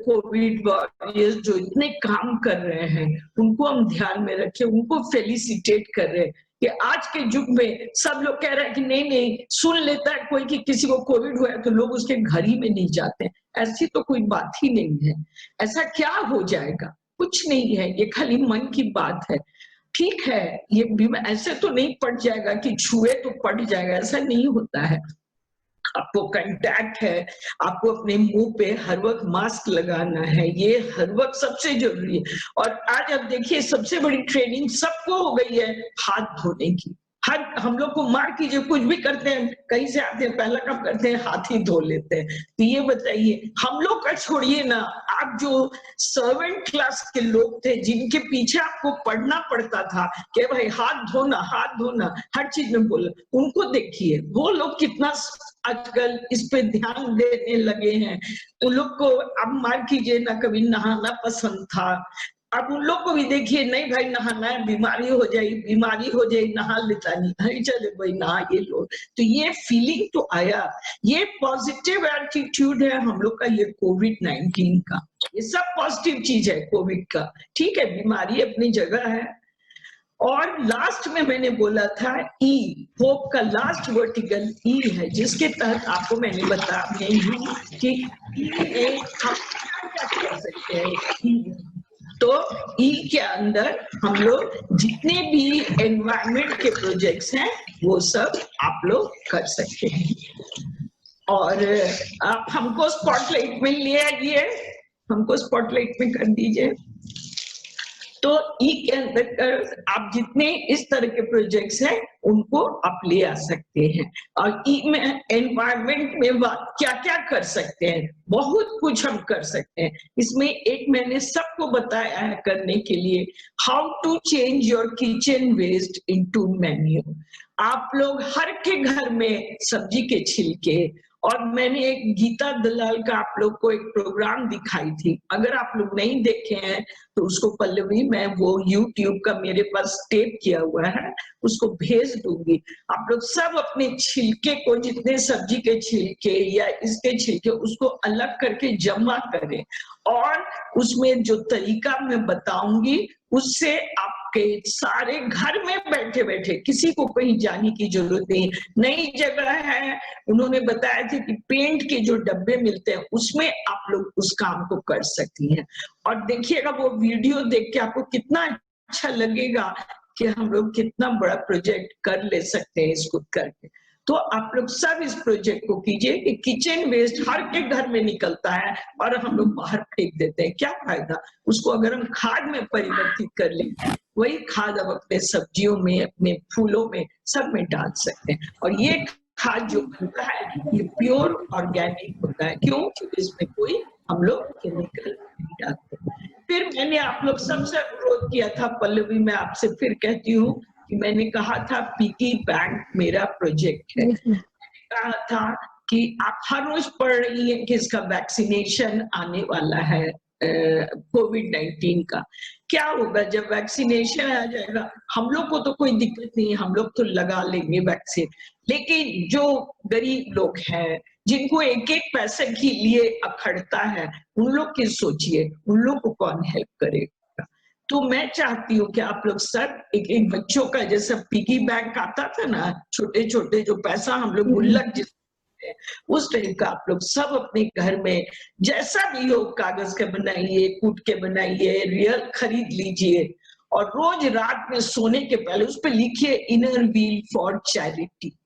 कोविड वॉरियर्स जो इतने काम कर रहे हैं उनको हम ध्यान में रखें, उनको फेलिसिटेट कर रहे हैं कि आज के युग में सब लोग कह रहे हैं कि नहीं नहीं, सुन लेता है कोई कि किसी को कोविड हुआ है तो लोग उसके घर ही में नहीं जाते। ऐसी तो कोई बात ही नहीं है। ऐसा क्या हो जाएगा, कुछ नहीं है, ये खाली मन की बात है। ठीक है, ये ऐसे तो नहीं पड़ जाएगा कि छुए तो पड़ जाएगा, ऐसा नहीं होता है। आपको कांटेक्ट है, आपको अपने मुंह पे हर वक्त मास्क लगाना है, ये हर वक्त सबसे जरूरी है। और आज आप देखिए सबसे बड़ी ट्रेनिंग सबको हो गई है हाथ धोने की। हर हम लोग को मार कीजिए, कुछ भी करते हैं, कहीं से आते हैं, पहला काम करते हैं हाथ ही धो लेते हैं। तो ये बताइए, हम लोग का छोड़िए ना, आप जो सर्वेंट क्लास के लोग थे जिनके पीछे आपको पढ़ना पड़ता था कि भाई हाथ धोना हर चीज में बोला, उनको देखिए वो लोग कितना आजकल इस पे ध्यान देने लगे हैं। उन लोग को अब मार कीजिए ना, कभी नहाना पसंद था, अब उन लोग को भी देखिए, नहीं भाई नहाना है, बीमारी हो जाए, नहा लेता नहीं, चले भाई नहा ये लो। तो ये फीलिंग तो आया, ये पॉजिटिव एटीट्यूड है हम लोग का, ये कोविड-19 का, ये सब पॉजिटिव चीज है कोविड का। ठीक है, बीमारी अपनी जगह है। और लास्ट में मैंने बोला था ई, होप का लास्ट वर्टिकल ई है, जिसके तहत आपको मैंने बताया कि हम क्या कर सकते हैं। तो ई के अंदर हम लोग जितने भी एनवायरनमेंट के प्रोजेक्ट्स हैं वो सब आप लोग कर सकते हैं। और आप हमको स्पॉटलाइट में ले आइए, हमको स्पॉटलाइट में कर दीजिए। तो ई के अंदर आप जितने इस तरह के प्रोजेक्ट्स हैं उनको आप ले आ सकते हैं। और ई में एनवायरनमेंट में क्या क्या कर सकते हैं, बहुत कुछ हम कर सकते हैं। इसमें एक मैंने सबको बताया है करने के लिए, how to change your kitchen waste into menu. आप लोग हर के घर में सब्जी के छिलके, और मैंने एक गीता दलाल का आप लोग को एक प्रोग्राम दिखाई थी, अगर आप लोग नहीं देखे हैं तो उसको पल्लवी मैं वो YouTube का मेरे पास टेप किया हुआ है, उसको भेज दूंगी। आप लोग सब अपने छिलके को, जितने सब्जी के छिलके या इसके छिलके, उसको अलग करके जमा करें, और उसमें जो तरीका मैं बताऊंगी उससे आपके सारे घर में बैठे बैठे, किसी को कहीं जाने की जरूरत नहीं। नई जगह है, उन्होंने बताया था कि पेंट के जो डब्बे मिलते हैं उसमें आप लोग उस काम को कर सकती हैं। और देखिएगा वो वीडियो देख के आपको कितना अच्छा लगेगा कि हम लोग कितना बड़ा प्रोजेक्ट कर ले सकते हैं इसको करके। तो आप लोग सब इस प्रोजेक्ट को कीजिए कि किचन वेस्ट हर के घर में निकलता है और हम लोग बाहर फेंक देते हैं, क्या फायदा। उसको अगर हम खाद में परिवर्तित कर लें, वही खाद अब अपने सब्जियों में, अपने फूलों में, सब में डाल सकते हैं। और ये खाद जो बनता है ये प्योर ऑर्गेनिक होता है, क्यों? क्योंकि इसमें कोई हम लोग केमिकल नहीं डालते। फिर मैंने आप लोग सबसे अनुरोध किया था, पल्लवी मैं आपसे फिर कहती हूँ कि मैंने कहा था पिगी बैंक मेरा प्रोजेक्ट है। मैंने कहा था कि आप हर रोज पढ़ रही हैं कि इसका वैक्सीनेशन आने वाला है कोविड-19 का। क्या होगा जब वैक्सीनेशन आ जाएगा? हम लोग को तो कोई दिक्कत नहीं है, हम लोग तो लगा लेंगे वैक्सीन, लेकिन जो गरीब लोग हैं जिनको एक एक पैसे के लिए अखड़ता है, उन लोग की सोचिए, उन लोग को कौन हेल्प करेगा। तो मैं चाहती हूँ कि आप लोग सब एक एक बच्चों का, जैसे पिगी बैंक आता था ना, छोटे छोटे जो पैसा हम लोग गुल्लक जिस उस टाइप का आप लोग सब अपने घर में जैसा भी हो, कागज के बनाइए, कूट के बनाइए, रियल खरीद लीजिए, और रोज रात में सोने के पहले उस पर लिखिए इनर व्हील फॉर चैरिटी।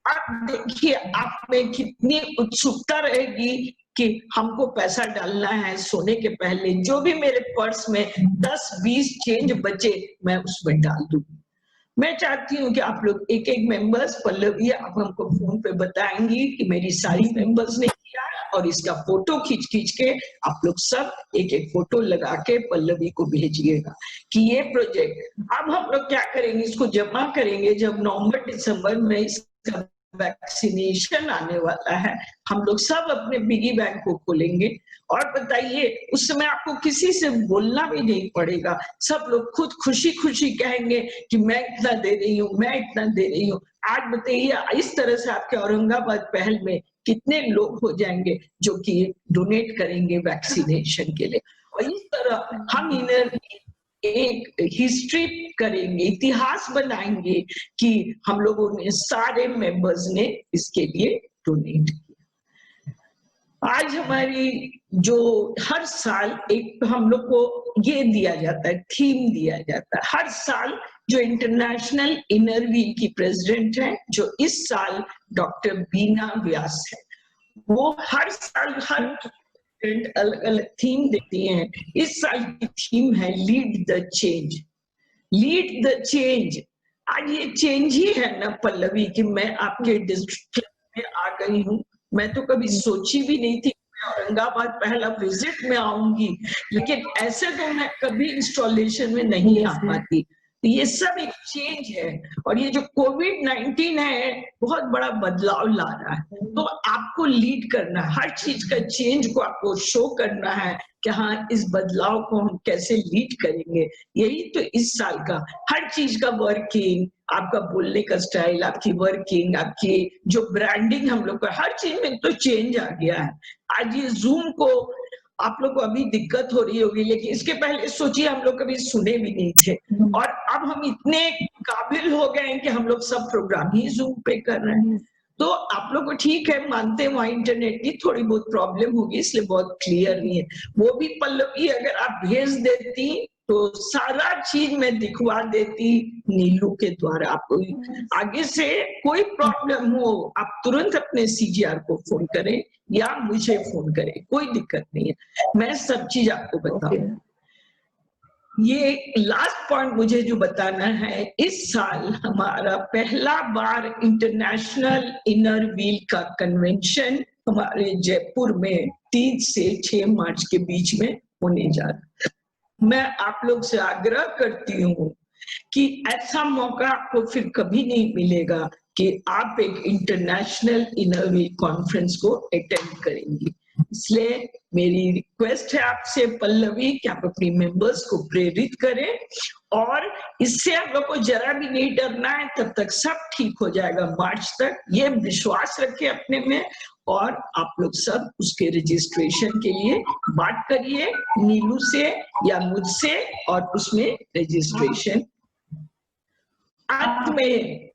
आप देखिए आप में कितनी उत्सुकता रहेगी कि हमको पैसा डालना है सोने के पहले, जो भी मेरे पर्स में 10-20 चेंज बचे मैं उसमें डाल दूंगी। मैं चाहती हूँ कि आप लोग एक एक मेंबर्स, पल्लवी आप हमको फोन पे बताएंगी कि मेरी सारी मेंबर्स ने किया, और इसका फोटो खींच खींच के आप लोग सब एक एक फोटो लगा के पल्लवी को भेजिएगा कि ये प्रोजेक्ट। अब हम लोग क्या करेंगे, इसको जमा करेंगे जब नवंबर-दिसंबर में इसका वैक्सीनेशन आने वाला है, हम लोग सब अपने पिगी बैंक को खोलेंगे। और बताइए उस समय आपको किसी से बोलना भी नहीं पड़ेगा, सब लोग खुद खुशी खुशी कहेंगे कि मैं इतना दे रही हूँ, मैं इतना दे रही हूँ। आज बताइए इस तरह से आपके औरंगाबाद पहल में कितने लोग हो जाएंगे जो कि डोनेट करेंगे वैक्सीनेशन के लिए। और इस तरह हम इन्हें एक हिस्ट्री करेंगे, इतिहास बनाएंगे कि हम लोगों ने सारे मेंबर्स ने इसके लिए डोनेट किया। आज हमारी जो हर साल एक हम लोग को ये दिया जाता है, थीम दिया जाता है हर साल। जो इंटरनेशनल इनर व्हील की प्रेसिडेंट है, जो इस साल डॉक्टर बीना व्यास है, वो हर साल हर अलग अलग थीम देती हैं। इस साल की थीम है lead the change. Lead the change. आज ये चेंज ही है ना पल्लवी कि मैं आपके डिस्ट्रिक्ट में आ गई हूँ। मैं तो कभी सोची भी नहीं थी मैं औरंगाबाद पहला विजिट में आऊंगी, लेकिन ऐसे तो मैं कभी इंस्टॉलेशन में नहीं आ पाती। तो ये सब एक चेंज है, और ये जो कोविड-19 है बहुत बड़ा बदलाव ला रहा है। तो आपको लीड करना है, हर चीज का चेंज को आपको शो करना है कि हाँ इस बदलाव को हम कैसे लीड करेंगे। यही तो इस साल का हर चीज का वर्किंग, आपका बोलने का स्टाइल, आपकी वर्किंग, आपकी जो ब्रांडिंग, हम लोग का हर चीज में तो चेंज आ गया है। आज ये जूम को आप लोग को अभी दिक्कत हो रही होगी, लेकिन इसके पहले सोचिए हम लोग कभी सुने भी नहीं थे, और अब हम इतने काबिल हो गए हैं कि हम लोग सब प्रोग्राम ही जूम पे कर रहे हैं। तो आप लोग को ठीक है, मानते हैं वहाँ इंटरनेट की थोड़ी बहुत प्रॉब्लम होगी, इसलिए बहुत क्लियर नहीं है। वो भी पल्लवी अगर आप भेज देती तो सारा चीज मैं दिखवा देती नीलू के द्वारा। आपको आगे से कोई प्रॉब्लम हो आप तुरंत अपने सीजीआर को फोन करें या मुझे फोन करें, कोई दिक्कत नहीं है, मैं सब चीज आपको बताऊं। ये लास्ट पॉइंट मुझे जो बताना है, इस साल हमारा पहला बार इंटरनेशनल इनर व्हील का कन्वेंशन हमारे जयपुर में 3 से 6 मार्च के बीच में होने जा रहा है। मैं आप लोग से आग्रह करती हूँ कि ऐसा मौका आपको फिर कभी नहीं मिलेगा कि आप एक इंटरनेशनल इनर व्हील कॉन्फ्रेंस को अटेंड करेंगी। इसलिए मेरी रिक्वेस्ट है आपसे पल्लवी कि आप अपनी मेंबर्स को प्रेरित करें, और इससे आप लोग को जरा भी नहीं डरना है, तब तक सब ठीक हो जाएगा मार्च तक। ये विश्वास रखें अपने में, और आप लोग सब उसके रजिस्ट्रेशन के लिए बात करिए नीलू से या मुझसे, और उसमें रजिस्ट्रेशन। अंत में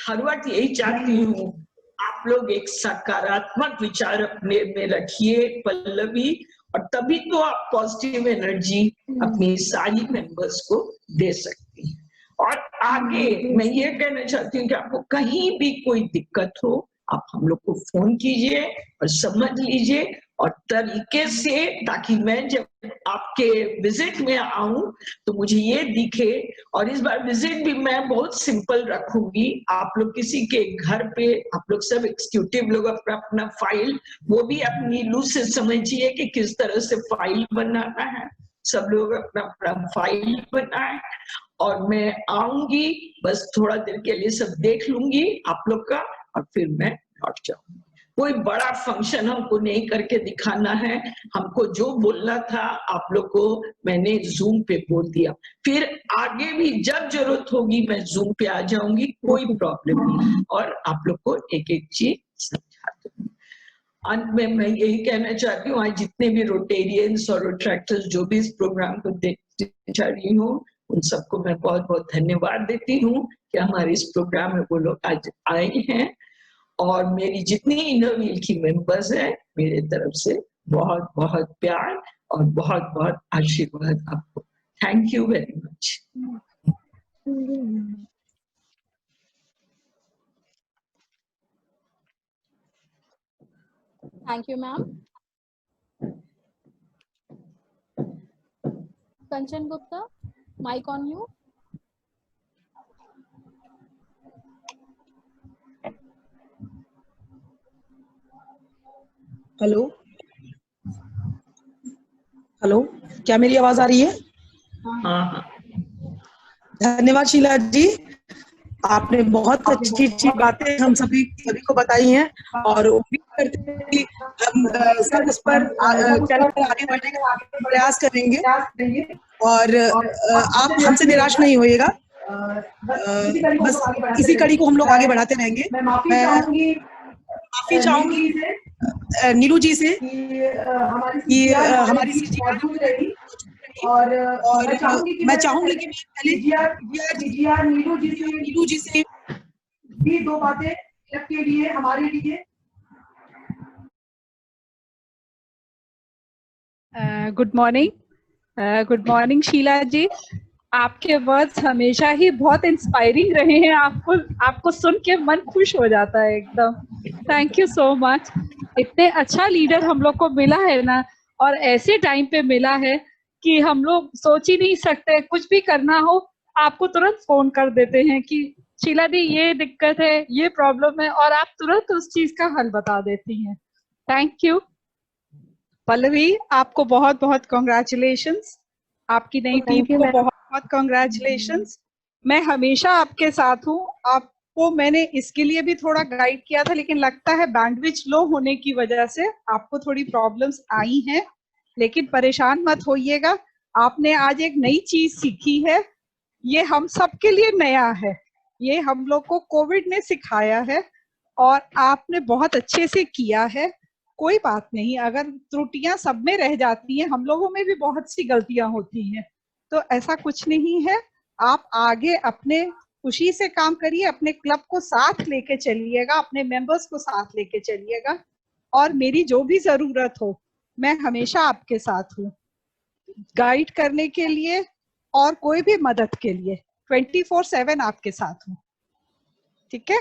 हर वक्त यही चाहती हूँ आप लोग एक सकारात्मक विचार अपने में रखिए पल्लवी, और तभी तो आप पॉजिटिव एनर्जी अपनी सारी मेंबर्स को दे सकती हैं। और आगे मैं ये कहना चाहती हूँ कि आपको कहीं भी कोई दिक्कत हो आप हम लोग को फोन कीजिए और समझ लीजिए, और तरीके से, ताकि मैं जब आपके विजिट में आऊं तो मुझे ये दिखे। और इस बार विजिट भी मैं बहुत सिंपल रखूंगी, आप लोग किसी के घर पे, आप लोग सब एग्जीक्यूटिव लोग अपना अपना फाइल, वो भी आप नीलू से समझिए कि किस तरह से फाइल बनाना है, सब लोग अपना अपना फाइल बनाए, और मैं आऊंगी बस थोड़ा देर के लिए सब देख लूंगी आप लोग का, और फिर मैं लौट जाऊंगी। कोई बड़ा फंक्शन हमको नहीं करके दिखाना है, हमको जो बोलना था आप लोग को मैंने जूम पे बोल दिया, फिर आगे भी जब जरूरत होगी मैं जूम पे आ जाऊंगी, कोई प्रॉब्लम नहीं, और आप लोग को एक एक चीज समझा दूंगी। अंत में मैं यही कहना चाहती हूँ, आज जितने भी रोटेरियंस और रोट्रैक्टर्स जो भी इस प्रोग्राम को देखते जा रही हूँ, उन सबको मैं बहुत बहुत धन्यवाद देती हूँ कि हमारे इस प्रोग्राम में वो लोग आज आए हैं। और मेरी जितनी इनर व्हील की मेंबर्स हैं, मेरे तरफ से बहुत बहुत प्यार और बहुत बहुत आशीर्वाद आपको। Thank you very much. Thank you, ma'am. Kanchan Gupta, mic on you. Hello hello, क्या मेरी आवाज आ रही है? हाँ। धन्यवाद शीला जी, आपने बहुत अच्छी अच्छी बातें हम सभी को बताई हैं, और उम्मीद करते हैं कि हम सब इस पर चलकर आगे बढ़ने का प्रयास करेंगे, और आप हमसे निराश नहीं होइएगा। बस इसी कड़ी को हम लोग आगे बढ़ाते रहेंगे। मैं माफी चाहूंगी नीलू जी से कि हमारी सीजीआर और मैं चाहूंगी कि मैं पहले नीलू जी से भी 2 बातें के लिए हमारे लिए गुड मॉर्निंग शीला जी। आपके वर्ड्स हमेशा ही बहुत इंस्पायरिंग रहे हैं। आपको सुन के मन खुश हो जाता है एकदम। Thank you so much. इतने अच्छा लीडर हम लोग को मिला है ना, और ऐसे टाइम पे मिला है कि हम लोग सोच ही नहीं सकते। कुछ भी करना हो आपको तुरंत फोन कर देते हैं कि शीला दी ये दिक्कत है, ये प्रॉब्लम है, और आप तुरंत उस चीज का हल बता देती हैं। Thank you. पल्लवी, आपको बहुत बहुत कॉन्ग्रेचुलेशंस। आपकी नई टीम थैंक यू को मैम। बहुत बहुत कॉन्ग्रेचुलेशंस। मैं हमेशा आपके साथ हूँ। आपको मैंने इसके लिए भी थोड़ा गाइड किया था, लेकिन लगता है बैंडविड्थ लो होने की वजह से आपको थोड़ी प्रॉब्लम्स आई हैं, लेकिन परेशान मत होइएगा। आपने आज एक नई चीज सीखी है, ये हम सबके लिए नया है। ये हम लोग को कोविड ने सिखाया है और आपने बहुत अच्छे से किया है। कोई बात नहीं, अगर त्रुटियां सब में रह जाती हैं, हम लोगों में भी बहुत सी गलतियां होती हैं, तो ऐसा कुछ नहीं है। आप आगे अपने खुशी से काम करिए, अपने क्लब को साथ लेके चलिएगा, अपने मेंबर्स को साथ लेके चलिएगा, और मेरी जो भी जरूरत हो मैं हमेशा आपके साथ हूँ, गाइड करने के लिए और कोई भी मदद के लिए 24/7 आपके साथ हूँ। ठीक है,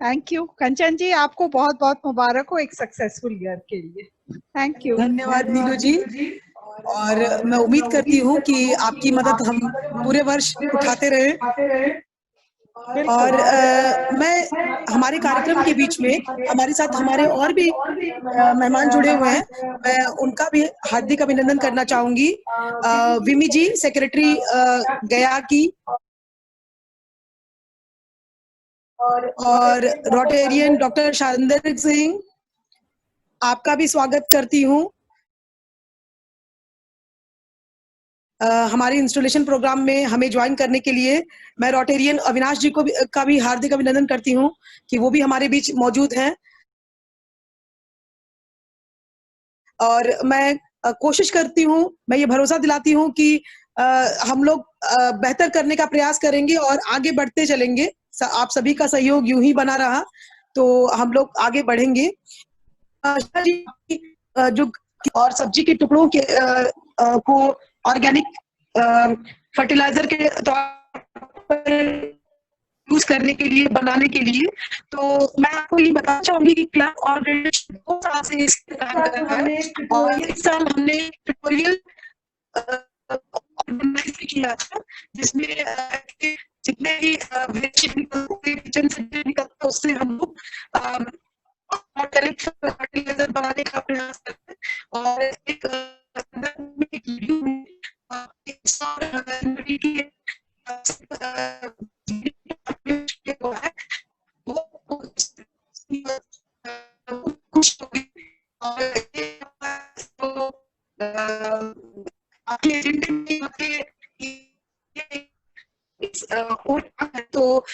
थैंक यू। कंचन जी, आपको बहुत बहुत मुबारक हो एक सक्सेसफुल ईयर के लिए। Thank you. धन्यवाद नीलू जी। और मैं उम्मीद करती हूँ कि आपकी मदद हम पूरे वर्ष उठाते रहे। और मैं हमारे कार्यक्रम के बीच में हमारे साथ हमारे और भी मेहमान जुड़े हुए हैं, मैं उनका भी हार्दिक अभिनंदन करना चाहूंगी। विमी जी, सेक्रेटरी गया की, और रोटेरियन डॉक्टर शारिंदर सिंह, आपका भी स्वागत करती हूँ हमारे इंस्टॉलेशन प्रोग्राम में हमें ज्वाइन करने के लिए। मैं रोटेरियन अविनाश जी का भी हार्दिक अभिनंदन करती हूँ कि वो भी हमारे बीच मौजूद हैं। और मैं कोशिश करती हूँ, मैं ये भरोसा दिलाती हूँ कि हम लोग बेहतर करने का प्रयास करेंगे और आगे बढ़ते चलेंगे। आप सभी का सहयोग यूं ही बना रहा तो हम लोग आगे बढ़ेंगे। जो और सब्जी के टुकड़ों के को ऑर्गेनिक फर्टिलाइजर के तौर पर यूज करने के लिए, बनाने के लिए, तो मैं आपको ये बताना चाहूंगी कि क्लब ऑलरेडी 2 साल से इस पे काम कर रहा है, और इस साल हमने ट्यूटोरियल ऑर्गेनाइज किया था, जिसमें जितने भी किचन से निकलता उससे हम लोग फर्टिलाइजर बनाने का प्रयास करते हैं। और एक वीडियो में कुछ तो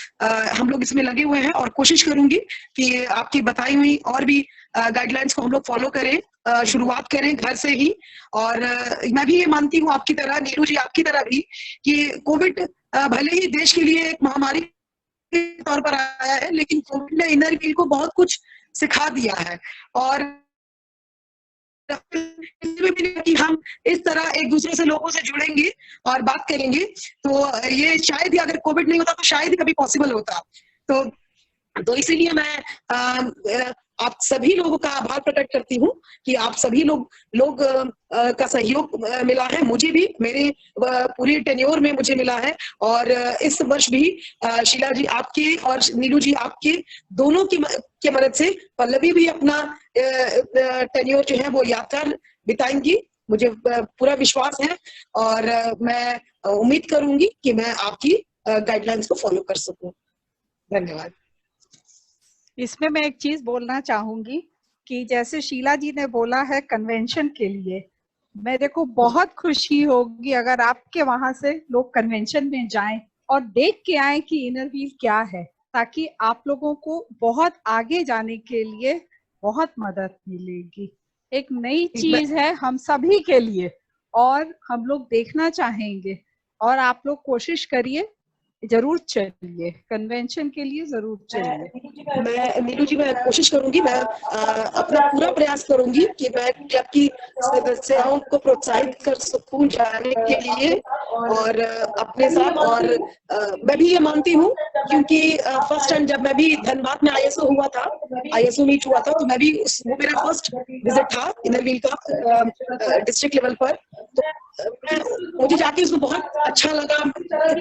हम लोग इसमें लगे हुए हैं, और कोशिश करूंगी कि आपकी बताई हुई और भी गाइडलाइंस को हम लोग फॉलो करें, शुरुआत करें घर से ही। और मैं भी ये मानती हूँ आपकी तरह, नीरू जी आपकी तरह भी, कि कोविड भले ही देश के लिए एक महामारी के तौर पर आया है, लेकिन कोविड ने इनर व्हील को बहुत कुछ सिखा दिया है। और कि हम इस तरह एक दूसरे से लोगों से जुड़ेंगे और बात करेंगे, तो ये शायद ही, अगर कोविड नहीं होता तो शायद ही कभी पॉसिबल होता। तो इसीलिए मैं आप सभी लोगों का आभार प्रकट करती हूँ कि आप सभी लोग का सहयोग मिला है, मुझे भी मेरे पूरी टेन्योर में मुझे मिला है। और इस वर्ष भी शीला जी आपके और नीलू जी आपके दोनों की मदद से पल्लवी भी अपना टेन्योर जो है वो यादगार बिताएंगी, मुझे पूरा विश्वास है। और मैं उम्मीद करूंगी कि मैं आपकी गाइडलाइंस को फॉलो कर सकूं। धन्यवाद। इसमें मैं एक चीज बोलना चाहूंगी कि जैसे शीला जी ने बोला है कन्वेंशन के लिए, मेरे को बहुत खुशी होगी अगर आपके वहां से लोग कन्वेंशन में जाएं और देख के आए कि इनर व्हील क्या है, ताकि आप लोगों को बहुत आगे जाने के लिए बहुत मदद मिलेगी। एक नई चीज है हम सभी के लिए, और हम लोग देखना चाहेंगे, और आप लोग कोशिश करिए जरूर चलिए, कन्वेंशन के लिए जरूर चलिए। नीलू जी मैं कोशिश करूंगी, मैं अपना पूरा प्रयास करूंगी कि मैं क्लब की सदस्यों को प्रोत्साहित कर सकूं जाने के लिए और अपने साथ। और मैं भी ये मानती हूँ क्योंकि फर्स्ट टाइम जब मैं भी धनबाद में आईएसओ हुआ था, आईएसओ मीट हुआ था, तो मैं भी वो मेरा फर्स्ट विजिट था इनर व्हील का डिस्ट्रिक्ट लेवल पर। तो मुझे जाके उसमें बहुत अच्छा लगा।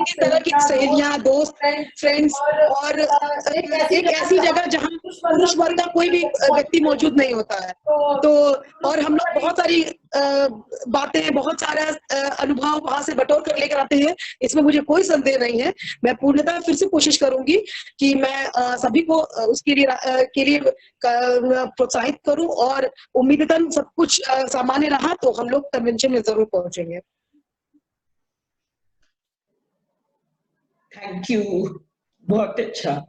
इस तरह की सहेलियां, दोस्त, फ्रेंड्स और एक ऐसी जगह जहां पुरुष वर्ग का कोई भी व्यक्ति मौजूद नहीं होता है। तो और हम लोग बहुत सारी बातें, बहुत सारा अनुभव वहां से बटोर कर लेकर आते हैं, इसमें मुझे कोई संदेह नहीं है। मैं पूर्णतः फिर से कोशिश करूंगी कि मैं सभी को उसके लिए प्रोत्साहित करूं और उम्मीदतन सब कुछ सामान्य रहा तो हम लोग कन्वेंशन में जरूर पहुंचेंगे। थैंक यू, बहुत अच्छा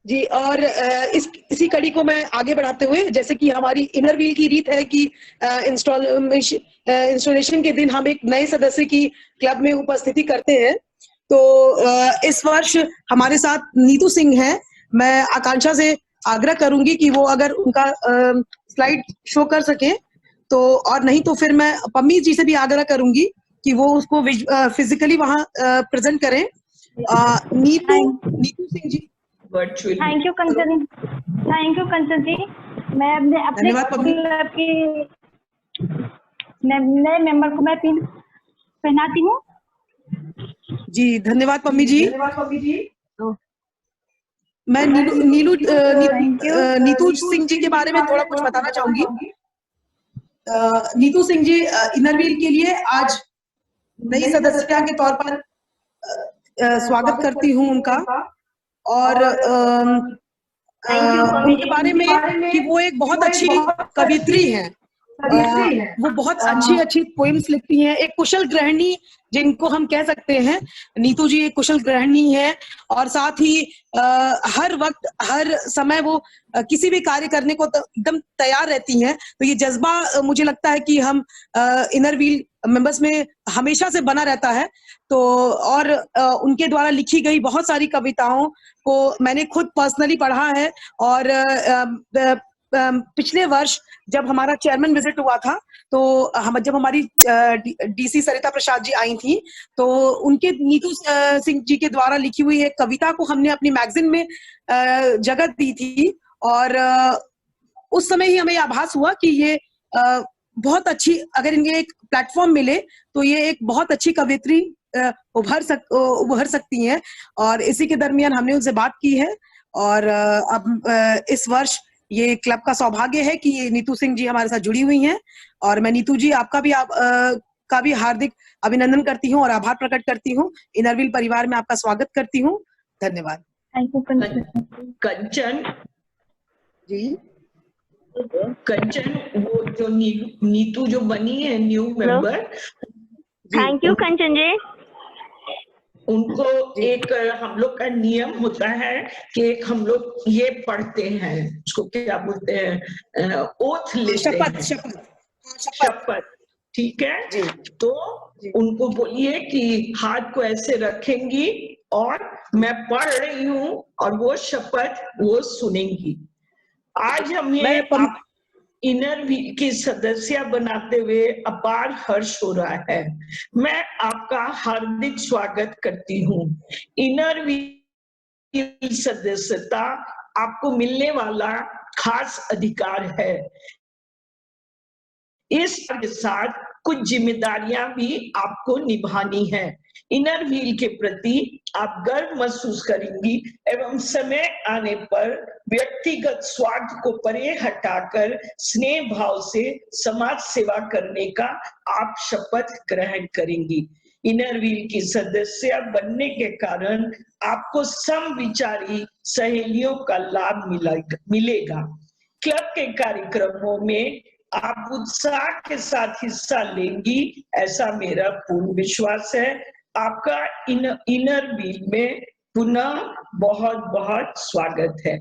जी। और इसी कड़ी को मैं आगे बढ़ाते हुए, जैसे कि हमारी इनर व्हील की रीत है कि इंस्टॉलेशन के दिन हम एक नए सदस्य की क्लब में उपस्थिति करते हैं, तो इस वर्ष हमारे साथ नीतू सिंह हैं। मैं आकांक्षा से आग्रह करूंगी कि वो अगर उनका स्लाइड शो कर सके तो, और नहीं तो फिर मैं पम्मी जी से भी आग्रह करूंगी कि वो उसको फिजिकली वहां प्रेजेंट करें। नीतू सिंह जी। थैंक यू कंचन जी। मैं अपने क्लब की नए मेंबर को मैं पिन पहनाती हूँ। जी धन्यवाद पम्मी जी। मैं नीतू सिंह जी के बारे में थोड़ा कुछ बताना चाहूंगी। नीतू सिंह जी इनर व्हील के लिए आज नई सदस्य के तौर पर स्वागत करती हूँ उनका। और उनके बारे में कि वो एक बहुत अच्छी कवियत्री हैं। वो बहुत अच्छी पोएम्स लिखती हैं। एक कुशल गृहिणी जिनको हम कह सकते हैं, नीतू जी एक कुशल गृहिणी है और साथ ही हर वक्त हर समय वो किसी भी कार्य करने को एकदम तैयार रहती हैं। तो ये जज्बा मुझे लगता है कि हम इनर व्हील मेंबर्स में हमेशा से बना रहता है। तो और उनके द्वारा लिखी गई बहुत सारी कविताओं को मैंने खुद पर्सनली पढ़ा है। और पिछले वर्ष जब हमारा चेयरमैन विजिट हुआ था, तो जब हमारी डीसी सरिता प्रसाद जी आई थी, तो उनके नीतू सिंह जी के द्वारा लिखी हुई एक कविता को हमने अपनी मैगजीन में जगह दी थी। और उस समय ही हमें आभास हुआ कि ये बहुत अच्छी, अगर इनके एक प्लेटफॉर्म मिले तो ये एक बहुत अच्छी कवियत्री उभर सकती हैं। और इसी के दरमियान हमने उनसे बात की है। और अब इस वर्ष ये क्लब का सौभाग्य है कि नीतू सिंह जी हमारे साथ जुड़ी हुई हैं। और मैं नीतू जी का भी हार्दिक अभिनंदन करती हूँ और आभार प्रकट करती हूँ। इनर व्हील परिवार में आपका स्वागत करती हूँ। धन्यवाद। कंचन जी। कंचन, वो जो नीतू जो बनी है न्यू मेंबर, थैंक यू कंचन जी। उनको एक हम लोग का नियम होता है कि एक हम लोग ये पढ़ते हैं, उसको क्या बोलते हैं, ओथ लेते हैं, शपथ। ठीक है, तो उनको बोलिए कि हाथ को ऐसे रखेंगी और मैं पढ़ रही हूँ और वो शपथ वो सुनेंगी। आज हमें इनर व्हील की सदस्य बनाते हुए अपार हर्ष हो रहा है। मैं आपका हार्दिक स्वागत करती हूँ। इनर व्हील सदस्यता आपको मिलने वाला खास अधिकार है। इसके साथ कुछ जिम्मेदारियां भी आपको निभानी है। इनर व्हील के प्रति आप गर्व महसूस करेंगी एवं समय आने पर व्यक्तिगत स्वार्थ को परे हटाकर स्नेह भाव से समाज सेवा करने का आप शपथ ग्रहण करेंगी। इनर व्हील की सदस्य बनने के कारण आपको समविचारी सहेलियों का लाभ मिलेगा। क्लब के कार्यक्रमों में आप उत्साह के साथ हिस्सा लेंगी, ऐसा मेरा पूर्ण विश्वास है। आपका इनर व्हील में पुनः बहुत बहुत स्वागत है।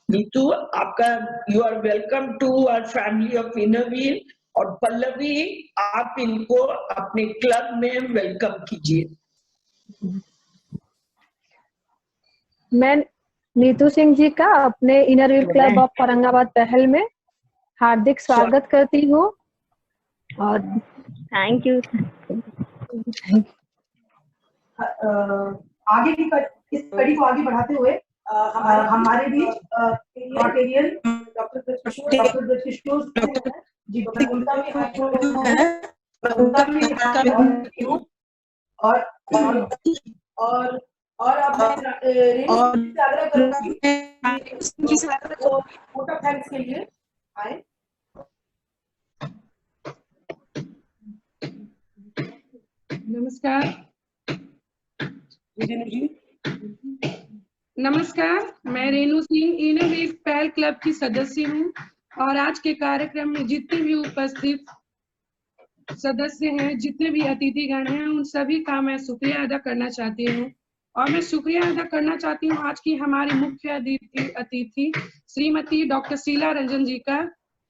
नीतू, आपका you are welcome to our family of inner wheel. और पल्लवी, आप इनको अपने क्लब में वेलकम कीजिए। मैं नीतू सिंह जी का अपने inner wheel club of Aurangabad पहल में हार्दिक स्वागत करती हूँ और थैंक यू। आगे की इस कड़ी को आगे बढ़ाते हुए हमारे बीच रोटेरियन डॉक्टर किशोर जी और अब थैंक्स के लिए आए। नमस्कार, मैं रेणु सिंह इनर व्हील पहल क्लब की सदस्य हूँ और आज के कार्यक्रम में जितने भी उपस्थित सदस्य हैं, जितने भी अतिथिगण हैं, उन सभी का मैं शुक्रिया अदा करना चाहती हूँ। और मैं शुक्रिया अदा करना चाहती हूँ आज की हमारी मुख्य अतिथि श्रीमती डॉक्टर शीला रंजन जी का।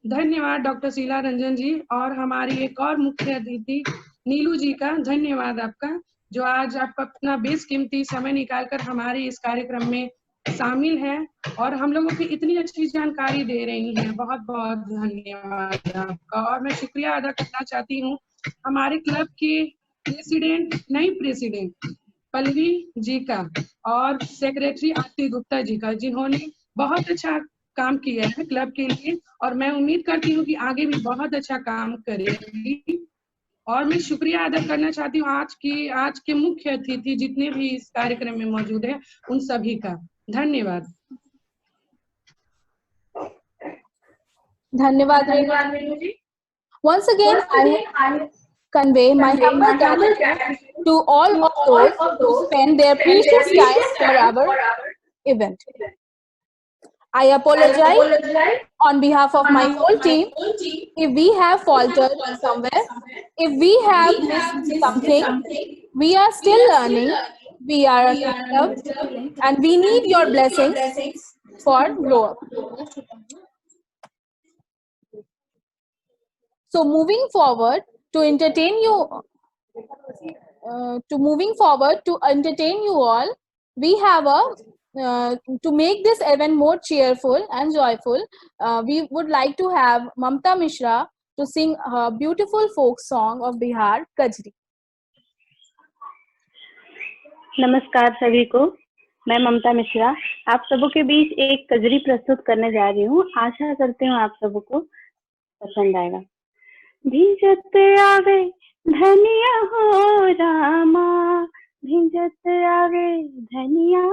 धन्यवाद डॉक्टर शीला रंजन जी। और हमारी एक और मुख्य अतिथि नीलू जी का धन्यवाद आपका, जो आज आप अपना बेशकीमती समय निकालकर हमारे इस कार्यक्रम में शामिल है और हम लोगों की इतनी अच्छी जानकारी दे रही हैं। बहुत बहुत धन्यवाद आपका। और मैं शुक्रिया अदा करना चाहती हूँ हमारे क्लब के प्रेसिडेंट, नई प्रेसिडेंट पल्लवी जी का और सेक्रेटरी आरती गुप्ता जी का, जिन्होंने बहुत अच्छा काम किया है क्लब के लिए और मैं उम्मीद करती हूँ कि आगे भी बहुत अच्छा काम करेगी। और मैं शुक्रिया अदा करना चाहती हूँ आज के मुख्य अतिथि जितने भी इस कार्यक्रम में मौजूद है उन सभी का। धन्यवाद। धन्यवाद रेणु जी। Once again, I convey my humble gratitude to all of those who spend their precious time for our event. I apologize on behalf of my whole team if we have faltered somewhere, if we have missed something. We are still learning, we are undeveloped, and we need your blessings for grow up. So moving forward to entertain you all, we have to make this event more cheerful and joyful, we would like to have Mamta Mishra to sing her beautiful folk song of Bihar, Kajri. नमस्कार सभी को, मैं ममता मिश्रा आप सबों के बीच एक कजरी प्रस्तुत करने जा रही हूँ। आशा करती हूँ आप सबों को पसंद आएगा। भिंजत आवे धनिया हो रामा, भिंजत आवे धनिया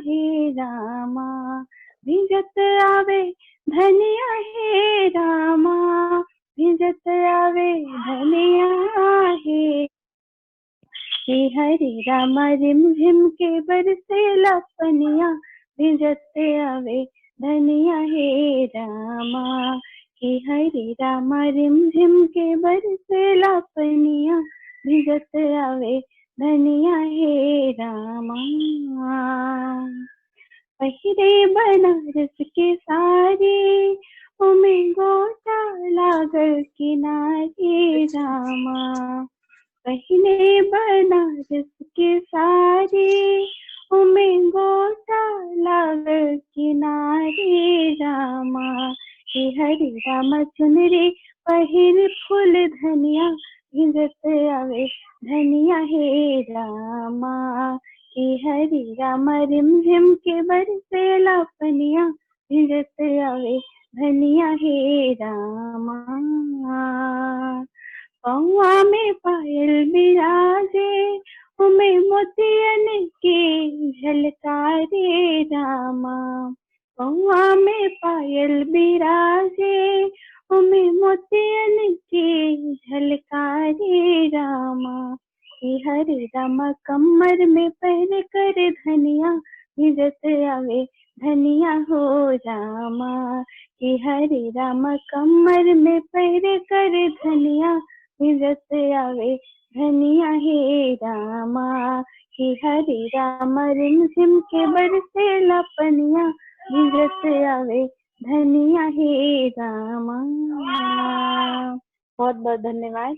हे रामा, भिंजत आवे धनिया हे रामा, भिंजत आवे धनिया हे हरे रामा, रिम झिम के बरसेला पनिया, भिंजत आवे धनिया हे रामा, हरे रामा, रिम झिम के बरसेला पनिया, भिंजत आवे धनिया हे रामा। पहिरे बनारस के सारे, उमे गोटा लागल किनारे रामा, पहिरे बनारस के सारे, उमे गोटा लागल किनारे रामा, हरे रामा, चुनरी पहिर फूल धनिया, भिंजत आवे धनिया हे रामा, हरे रामा, रिम झिम के बरसेला पनिया, भिंजत आवे धनिया हे रामा। पौआ में पायल बिराजे, उमे मोतियन के झलकारे रामा, पौआ में पायल बिराजे, उमे मोतियन के झलकारे रामा, हरे रामा, कमर में पहन कर धनिया, भिंजत आवे धनिया हो रामा, हरे रामा, कमर में पहन कर धनिया, भिंजत आवे धनिया हे रामा, हरे रामा, रिम झिम के बरसेला पनिया, भिंजत आवे धनिया हे रामा। बहुत बहुत धन्यवाद।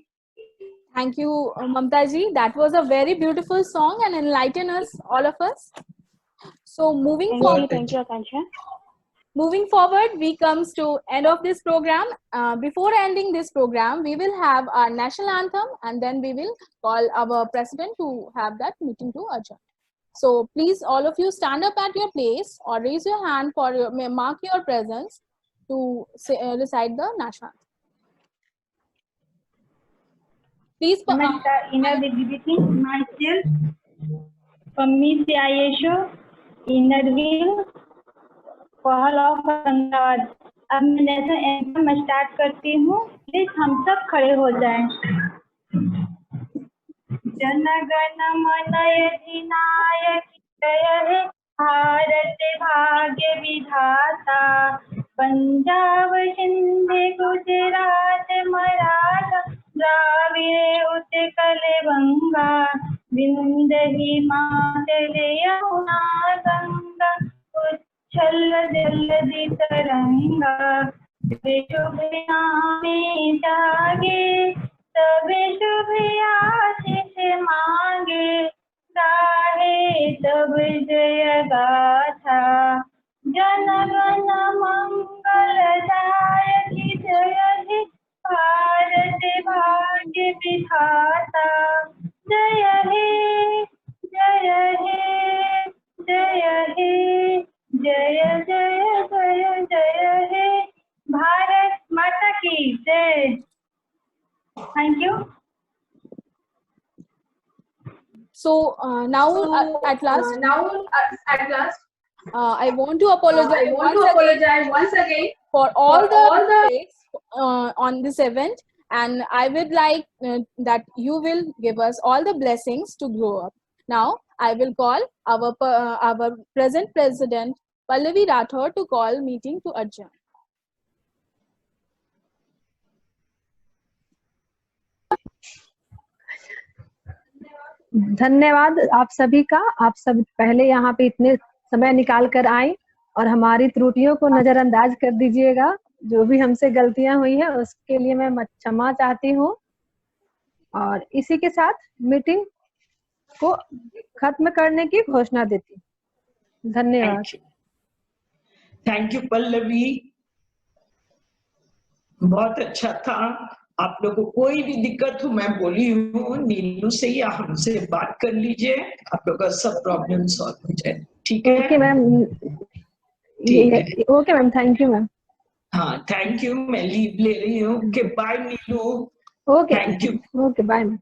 Thank you, Mamta ji. That was a very beautiful song and enlighten us, all of us. So moving forward, moving forward, we comes to end of this program. Before ending this program, we will have our national anthem, and then we will call our president to have that meeting to adjourn. So please, all of you, stand up at your place or raise your hand for your, mark your presence to say, recite the national anthem. Please. Inner dignity, myself, Pamit Ayesho, Inner Wheel, पहल of Aurangabad. अब मैं national anthem start करती हूँ, please हम सब खड़े हो जाएं। जन गण मन अधिनायक जय हे भारत भाग्य विधाता, पंजाब सिंध गुजरात मराठा द्राविड़ उत्कल गंगा, विंध्य हिमाचल यमुना गंगा, उच्छल जलधि तरंगा, शुभ नामे जागे तबे शुभ आशीष मांगे, गाहे तब जय गाथा, जन गण मंगलदायक जय हे भारत भाग्य विधाता, जय हे जय हे जय हे जय जय जय जय हे, भारत माता की जय। Thank you. So now at last, I want to apologize once again for all the mistakes on this event, and I would like that you will give us all the blessings to grow up. Now I will call our present president Pallavi Rathore to call meeting to adjourn. धन्यवाद आप सभी का। आप सब पहले यहाँ पे इतने समय निकाल कर आए और हमारी त्रुटियों को नजरअंदाज कर दीजिएगा। जो भी हमसे गलतियां हुई है उसके लिए मैं क्षमा चाहती हूँ, और इसी के साथ मीटिंग को खत्म करने की घोषणा देती हूँ। धन्यवाद। थैंक यू पल्लवी, बहुत अच्छा था। आप लोगों को कोई भी दिक्कत हो, मैं बोली हूँ नीलू से या हमसे बात कर लीजिए, आप लोगों का सब प्रॉब्लम सॉल्व हो जाए। ठीक है? Okay ma'am, okay ma'am, thank you ma'am. हाँ थैंक यू, मैं लीव ले रही हूँ। Okay bye Neelu. Okay, thank you. Okay bye ma'am.